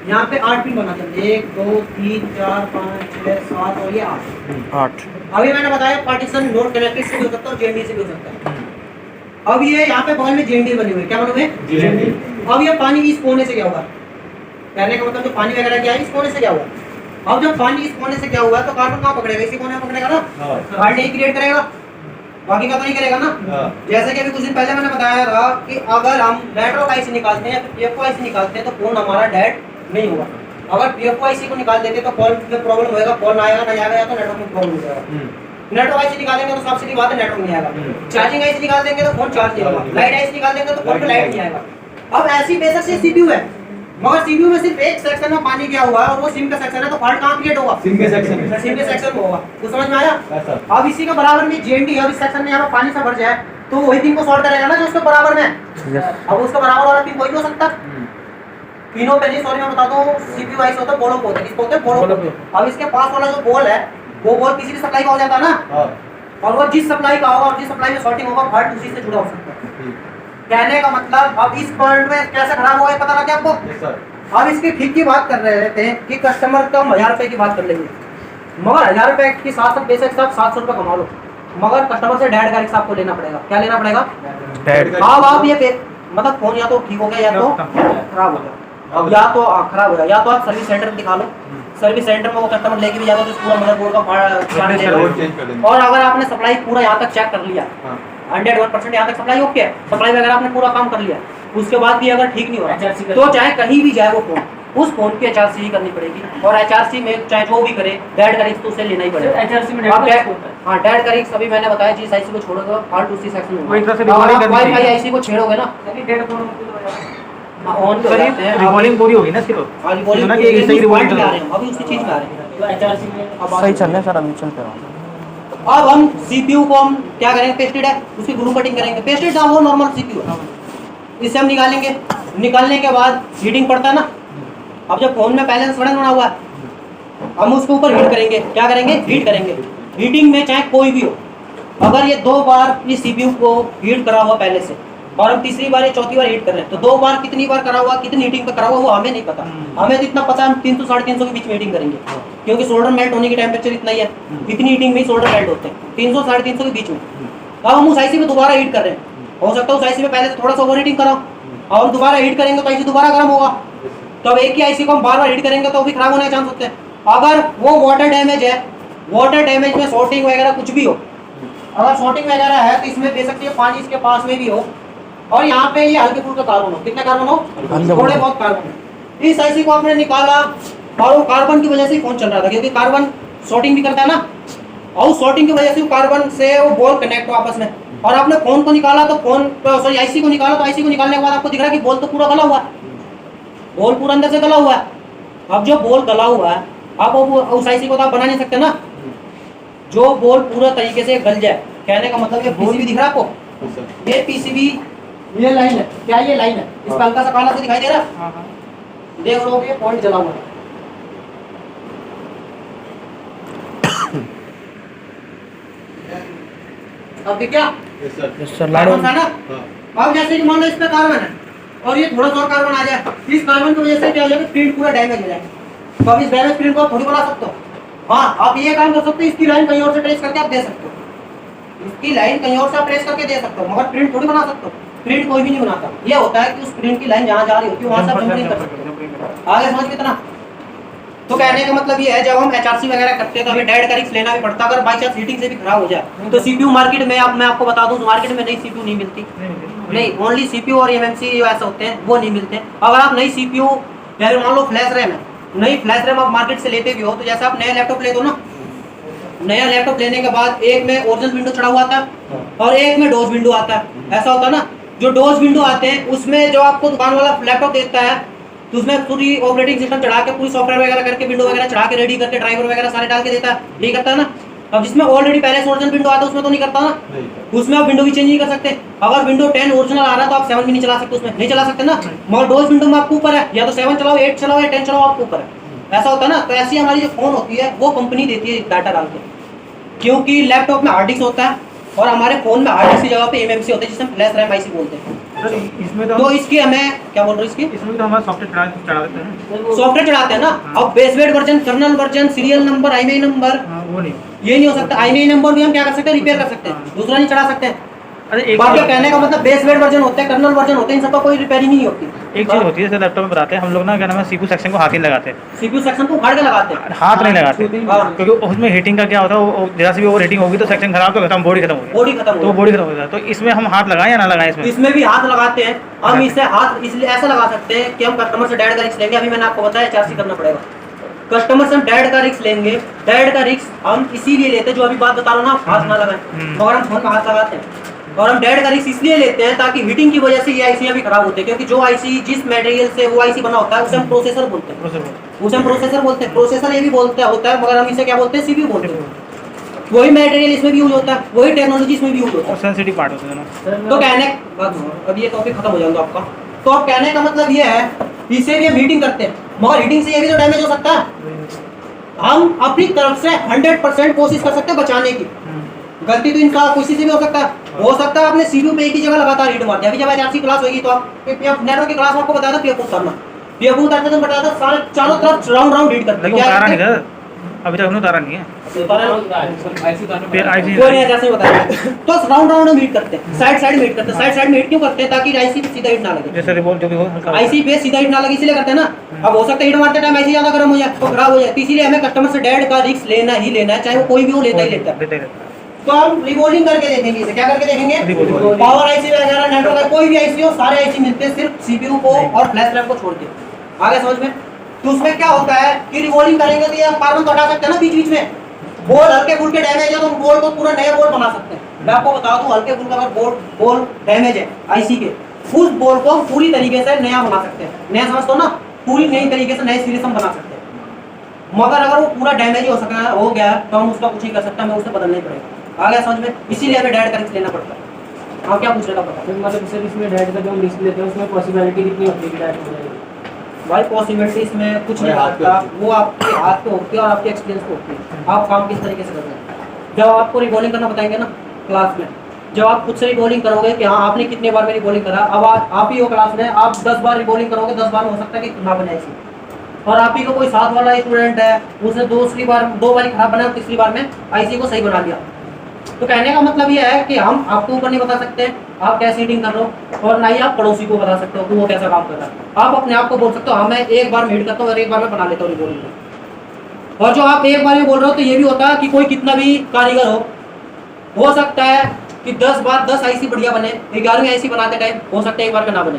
यहाँ पे 8 पिन बनाते हैं। 1 2 3 4 5 6 7 और ये 8। अभी मैंने बताया पार्टीशन नोट कनेक्टेड से भी हो सकता है और जीएनडी से भी हो सकता है। अब ये यहाँ पे बगल में जीएनडी बने हुए, क्या बने हुए? जीएनडी। अब ये पानी इस कोने से क्या होगा? कहने का मतलब जो पानी वगैरह क्या है इस कोने से क्या हुआ? अब जब पानी इस कोने से क्या हुआ तो कार्बन कहाँ पकड़ेगा? इसी कोने में पकड़ेगा ना। कार्बन नहीं क्रिएट करेगा, बाकी का तो नहीं करेगा ना। जैसे कि अभी कुछ दिन पहले मैंने बताया था कि अगर हम नेटवर्क आईसी निकालते हैं या फिर पीएफओ आईसी निकालते हैं तो फोन हमारा डेड नहीं होगा। अगर पीएफओ आईसी को निकाल देते तो कॉल में प्रॉब्लम होएगा, कॉल ना आएगा, ना आएगा, या तो नेटवर्क में प्रॉब्लम हो जाएगा। नेटवर्क आईसी निकालेंगे तो सब सीधी बात है नेटवर्क नहीं आएगा, चार्जिंग आईसी निकाल देंगे तो फोन चार्ज नहीं होगा, लाइट आईसी निकाल देंगे तो फोन पे लाइट नहीं आएगा। अब ऐसी बेशक से सीपीयू है, मगर सीपीयू में सिर्फ एक सेक्शन में पानी गया हुआ है और वो सिम का सेक्शन है, तो फॉल्ट कहां क्रिएट होगा? सिम के सेक्शन में। सिम के सेक्शन में होगा। तो समझ में आया? ऐसा। अब इसी के बराबर में जीएनडी, अब इस सेक्शन में यहाँ पानी सा भर जाए तो वही पिन को सॉल्व करेगा ना जो उसके बराबर में है। अब उसके बराबर वाला पिन कोई नहीं हो सकता। पिनों पे नहीं, सॉरी मैं बताता हूँ, सीपीयू आईसी होता है बोलो होता है, किसको होता है बोलो। अब इसके पास वाला जो बॉल है वो बॉल किसी भी सप्लाई का हो जाता है ना, हां, और वो जिस सप्लाई का होगा और जिस सप्लाई में शॉर्टिंग होगा फॉल्ट उसी से जुड़ा हो सकता है। कहने का मतलब अब इस पॉइंट में कैसे खराब होगा पता लग गया आपको? Yes sir. अब इसकी ठीक की बात कर रहे थे कि कस्टमर कम 1000 रुपए की बात कर लेंगे, मगर 1000 रुपए के साथ साथ बेशक साथ 700 रुपए कमा लो, मगर कस्टमर से डेड का रिक्शा आपको लेना पड़ेगा। क्या लेना पड़ेगा? अब आप ये मतलब फोन या तो ठीक हो गया या तो खराब हो गया, अब या तो खराब हो गया, या तो आप सर्विस सेंटर में दिखा लो, सर्विस सेंटर में वो कस्टमर लेके भी जाता है तो पूरा मदरबोर्ड का पार्ट चेंज कर देंगे। और अगर आपने सप्लाई पूरा यहाँ तक चेक कर लिया, हां, 101% यहाँ तक सप्लाई ओके है, सप्लाई वगैरह आपने पूरा काम कर लिया, उसके बाद भी अगर ठीक नहीं हो रहा तो चाहे कहीं भी जाए वो फोन, उस फोन की एचआरसी ही करनी पड़ेगी, और एचआरसी में चाहे जो भी करे डेड का रिस्क तो उसे लेना ही पड़ेगा। एचआरसी में आप डेड होता है। हाँ, डेड का रिस्क अभी मैंने बताया, जिस आईसी को छोड़ोगे फॉल्ट उसी सेक्शन में वो एक तरह से होगा। रिकॉर्डिंग आप करनी वाईफाई चाहिए। आईसी को छेड़ोगे ना, ऑन सर ये रिकॉर्डिंग पूरी होगी ना इसकी तो? रिकॉर्डिंग सुना कि ये सही रिकॉर्डिंग में आ कर रहे हैं, अभी उसी चीज में आ रहे हैं। तो एचआरसी में अब सही चल रहा है सर, अभी चल पे अब हम सीपीयू को हम क्या करेंगे, पेस्टेड है उसकी ग्रू कटिंग करेंगे, पेस्टेड वो नॉर्मल सीपीयू है, इससे हम निकालेंगे, निकालने के बाद हीटिंग पड़ता है ना। अब जब फोन में बैलेंस बना हुआ है, हम उसके ऊपर हीट करेंगे, क्या करेंगे, हीट करेंगे। हीटिंग में चाहे कोई भी हो, अगर ये 2 बार इस सीपीयू को हीट करा हुआ पहले से और हम तीसरी बार या चौथी बार हीट कर रहे हैं, तो 2 बार कितनी बार करा हुआ, कितनी हीटिंग पे करा हुआ वो हमें नहीं पता, हमें तो इतना पता है हम 300 350 के बीच में हीटिंग करेंगे, क्योंकि सोल्डर मेल्ट होने की टेम्परेचर इतना ही है, इतनी हीटिंग में सोल्डर मेल्ट होते हैं 300 350 के बीच में। अब हम उस आईसी में दोबारा हीट कर रहे हैं, हो सकता है उस आईसी में पहले से थोड़ा सा ओवर हीटिंग कराओ और हम दोबारा हीट करेंगे तो आईसी दोबारा गर्म होगा, तो अब एक ही आईसी को हम बार बार हीट करेंगे तो भी खराब होने के चांस होते हैं। अगर वो वाटर डैमेज है, वाटर डैमेज में शॉर्टिंग वगैरह कुछ भी हो, अगर शॉर्टिंग वगैरह है तो इसमें दे सकती है पानी इसके पास में भी हो, और यहाँ पे ये हल्के फुल्के कार्बन हो, कितने कार्बन हो, थोड़े बहुत कार्बन हो। इस आईसी को आपने निकाला और वो कार्बन की वजह से ही फोन चल रहा था, क्योंकि कार्बन शॉर्टिंग भी करता है ना, और शॉर्टिंग की वजह से कार्बन से वो बॉल कनेक्ट हो आपस में, और आपने फोन को निकाला तो फोन सॉरी आईसी को निकाला, तो आईसी को निकालने के बाद आपको दिख रहा है कि बॉल तो पूरा गला हुआ है, बॉल पूरा अंदर से गला हुआ है। अब जो बॉल गला हुआ है, आप उस आईसी को तो आप बना नहीं सकते ना, जो बॉल पूरा तरीके से गल जाए। कहने का मतलब ये पीसीबी दिख रहा है आपको, ये पीसीबी, ये लाइन है, क्या ये लाइन है, इसका हल्का सा काला सा दिखाई दे रहा है, हाँ हाँ देख लो ये पॉइंट जला हुआ है। अब क्या yes sir. Yes sir, carbon था ना, हां, अब जैसे कि मान लो इस पे कार्बन है और ये थोड़ा सा और कार्बन आ जाए, इस कार्बन की वजह से क्या हो जाएगा, प्रिंट पूरा डैमेज हो जाएगा। तो अब इस डैमेज प्रिंट को आप थोड़ी बना सकते हो, हाँ आप ये काम कर सकते हो, इसकी लाइन कहीं और से ट्रेस करके आप दे सकते हो, इसकी लाइन कहीं और से आप ट्रेस करके दे सकते हो, मगर प्रिंट थोड़ी बना सकते हो, प्रिंट कोई भी नहीं बनाता। ये होता है कि उस प्रिंट की लाइन जहाँ जा रही होती है वहाँ से आप जंपरिंग कर सकते हो। आगे समझ में इतना? तो कहने का मतलब ये है, जब हम एचआरसी वगैरह करते हैं तो हमें डेड का रिस्क लेना भी पड़ता है, अगर बाई चांस हीटिंग से भी खराब हो जाए तो सीपीयू मार्केट में मैं आपको बता दूं, मार्केट में नई सीपीयू नहीं मिलती, नहीं, ओनली सीपीयू और एमएमसी ऐसे होते हैं, वो नहीं मिलते। अगर आप नई सीपीयू या फिर मान लो फ्लैश रैम है, नई फ्लैश रैम आप मार्केट से लेते भी हो, तो जैसे आप नया लैपटॉप ले दो ना, नया लैपटॉप लेने के बाद एक में ओरिजिनल विंडो चढ़ा हुआ आता है और एक में डोज विंडो आता है, ऐसा होता है ना। जो डोज विंडो आते हैं उसमें जो आपको दुकान वाला लैपटॉप देता है तो उसमें पूरी ऑपरेटिंग सिस्टम चढ़ा के, पूरी सॉफ्टवेयर वगैरह करके, विंडो वगैरह चढ़ा के, रेडी करके, ड्राइवर वगैरह सारे डाल के देता है, यही करता है ना। अब जिसमें ऑलरेडी पहले से ओरिजिनल विंडो आता है उसमें तो नहीं करता ना, उसमें आप विंडो भी चेंज नहीं कर सकते। अगर विंडो 10 ओरिजिनल आ रहा है तो आप 7 भी नहीं चला सकते, उसमें नहीं चला सकते ना, मगर डोज विंडो में आपको ऊपर है, या तो 7 चलाओ, 8 चलाओ या 10 चलाओ, आपको ऊपर है, ऐसा होता है ना। तो ऐसी हमारी जो फोन होती है वो कंपनी देती है डाटा डाल के, क्योंकि लैपटॉप में हार्ड डिस्क होता है और हमारे फोन में हार्ड डिस्क की जगह पे एमएमसी होता है, जिसे हम फ्लैश रैम आईसी बोलते हैं। सर इसमें तो इसकी हमें क्या बोल रहे हो, इसकी इसमें तो हमारा सॉफ्टवेयर चढ़ा देते हैं। सॉफ्टवेयर चढ़ाते हैं ना। अब baseband version, kernel version, serial number, IMEI number, हाँ वो नहीं। ये नहीं हो सकता। आईएमआई नंबर भी हम क्या कर सकते हैं, रिपेयर कर सकते हैं, दूसरा नहीं चढ़ा सकते। अरे एक बाकी कहने का मतलब बेसवेट वर्जन होते हैं, कर्नल वर्जन होते हैं, इन सबका कोई रिपेयरिंग नहीं होती। एक चीज़ होती है, जैसे लैपटॉप में बताते हैं हम लोग ना, क्या नाम है, सीपीयू सेक्शन को हाथ ही लगाते हैं, सीपीयू सेक्शन को उखाड़ के लगाते हैं, हाथ नहीं लगाते, हाँ। क्योंकि उसमें हीटिंग का क्या होता है, वो जरा सी भी ओवर हीटिंग होगी तो सेक्शन खराब तो खत्म, बॉडी खत्म हो गई, बॉडी खत्म तो हो बॉडी खत्म हो जाता है। तो इसमें हम हाथ लगाएं या ना लगाएं? इसमें भी हाथ लगाते हैं हम। इसे हाथ इसलिए ऐसा लगा सकते हैं कि हम कस्टमर से डायरेक्ट रिस्क लेंगे। अभी मैंने आपको बताया एचआरसी करना पड़ेगा, कस्टमर से हम डेड का रिस्क लेंगे। डेड का रिस्क हम इसीलिए लेते हैं, जो अभी बात बता रहा हूँ ना, हाथ ना लगाएं, मगर हम फोन में हाथ लगाते हैं। और हम डेड का रिस्क इसलिए लेते हैं ताकि हीटिंग की वजह से ये आईसी भी खराब होते हैं, क्योंकि जो आईसी जिस मटेरियल से वो आईसी बना होता है उसे हम प्रोसेसर बोलते हैं, उसे हम प्रोसेसर बोलते हैं। प्रोसेसर ये भी बोलते होता है, मगर हम इसे क्या बोलते हैं, सीपीयू बोलते हैं। वही मटेरियल इसमें भी यूज होता है, वही टेक्नोलॉजी इसमें भी यूज होता है। सेंसिटिव पार्ट होते हैं ना। तो कहने अब ये टॉपिक खत्म हो जाएगा आपका। तो अब कहने का मतलब ये है, इसे भी हम हीटिंग करते हैं, मगर हीटिंग से ये भी तो डैमेज हो सकता है। हम अपनी तरफ से 100% कोशिश कर सकते हैं बचाने की। गलती तो इनका किसी से भी हो सकता है। हो सकता है आपने सीपीयू पे एक ही जगह लगातार हीट मार दिया। अभी जब एचआरसी क्लास होगी तो आप नेटवर्क की क्लास में आपको बताया था पीएफ उतारना, पीएफ उतारते तो बताया था सारे चारों तरफ राउंड हीट करते लेकिन उतारा नहीं था अभी तक, हमने उतारा नहीं है। फिर आईसी वो नहीं एचआरसी बताया तो राउंड में हीट करते हैं, साइड में हीट करते हैं। साइड में हीट क्यों करते हैं, ताकि आईसी पे सीधा हीट ना लगे। जैसे रिवोल्ट जो भी हो हल्का आईसी पे सीधा हीट ना लगे इसलिए करते हैं ना। अब हो सकता है हीट मारते टाइम आईसी ज्यादा गर्म हो जाए तो खराब हो जाए, तो इसीलिए हमें कस्टमर से डेड का रिस्क लेना ही लेना है, चाहे वो कोई भी हो, लेता ही लेता है। देता ही रहता है। तो हम रिवॉल्विंग करके देखेंगे इसे, क्या करके देखेंगे, Revolving। पावर आईसी वगैरह नेटवर्क कोई भी आईसी हो, सारे आईसी मिलते हैं सिर्फ सीपीयू को और फ्लैश रैम को छोड़ के। आगे समझ में। तो उसमें क्या होता है कि रिवॉल्विंग करेंगे तो ये हम कार्बन तो हटा सकते हैं ना बीच में। बोल हल्के फुल्के डैमेज है तो हम बोल को पूरा नया बोल बना सकते हैं। मैं आपको बता दूं, हल्के फुल्का अगर बोल डैमेज है आईसी के, उस बोल को हम पूरी तरीके से नया बना सकते हैं। नया समझते हो ना, पूरी नई तरीके से नए सिरे से हम बना सकते हैं। मगर अगर वो पूरा डैमेज हो सका हो गया तो हम उसका कुछ नहीं कर सकते, हमें उसे बदलना ही पड़ेगा। आ गया समझ में। इसीलिए हमें डेड का रिस्क लेना पड़ता है। आप क्या पूछ रहे थे पता मतलब सर इसमें डेड का जो हम रिस्क लेते हैं उसमें पॉसिबिलिटी कितनी होती है कि डेड हो जाएगी? भाई पॉसिबिलिटी इसमें कुछ नहीं होता, वो आपके हाथ पे होती है और आपके एक्सपीरियंस पे होती है, आप काम किस तरीके से कर रहे हैं। जब आपको रिबॉलिंग करना बताएंगे ना क्लास में, जब आप खुद से रिबॉलिंग करोगे कि हाँ आपने कितने बार में रिबॉलिंग करा, अब आप ही हो क्लास में, आप 10 बार रिबॉलिंग करोगे, 10 बार में हो सकता है कि ना बने ऐसी। और आप ही को कोई साथ वाला स्टूडेंट है, उसने दो बार खराब बनाया, तीसरी बार में आईसी को सही बना लिया। तो कहने का मतलब ये है कि हम आपको ऊपर नहीं बता सकते आप कैसे हीटिंग कर रहे हो, और ना ही आप पड़ोसी को बता सकते हो कि वो कैसा काम कर रहा है। आप अपने आप को बोल सकते हो हाँ मैं एक बार हीट करता हूँ और एक बार में बना लेता हूँ रिबॉलिंग। और जो आप एक बार में बोल रहे हो तो ये भी होता है कि कोई कितना भी कारीगर हो सकता है कि 10 बार 10 आईसी बढ़िया बने, 11वीं आईसी बनाते टाइम हो सकता है एक बार में ना बने,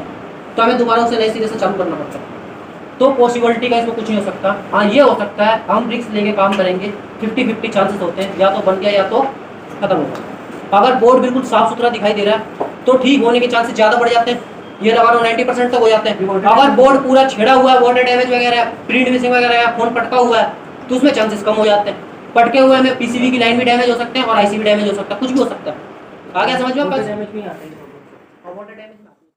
तो हमें दोबारा उसे नए सिरे से चालू करना पड़ता है। तो पॉसिबिलिटी का इसमें कुछ नहीं हो सकता। हाँ ये हो सकता है हम रिस्क लेके काम करेंगे, 50-50 चांसेस होते हैं, या तो बन गया या तो खत्म होगा। अगर बोर्ड बिल्कुल साफ सुथरा दिखाई दे रहा है तो ठीक होने के चांसेस ज़्यादा बढ़ जाते हैं, ये लगा लो 90% तक हो जाते हैं। अगर बोर्ड पूरा छेड़ा हुआ है, वाटर डैमेज वगैरह, प्रिंट मिसिंग वगैरह है, फोन पटका हुआ है, तो उसमें चांसेस कम हो जाते हैं। पटके हुए में पीसीबी की लाइन भी डैमेज हो सकते हैं और आईसी भी डैमेज हो सकता है, कुछ भी हो सकता है। आ गया समझ में? डैमेज भी आता है। Water damage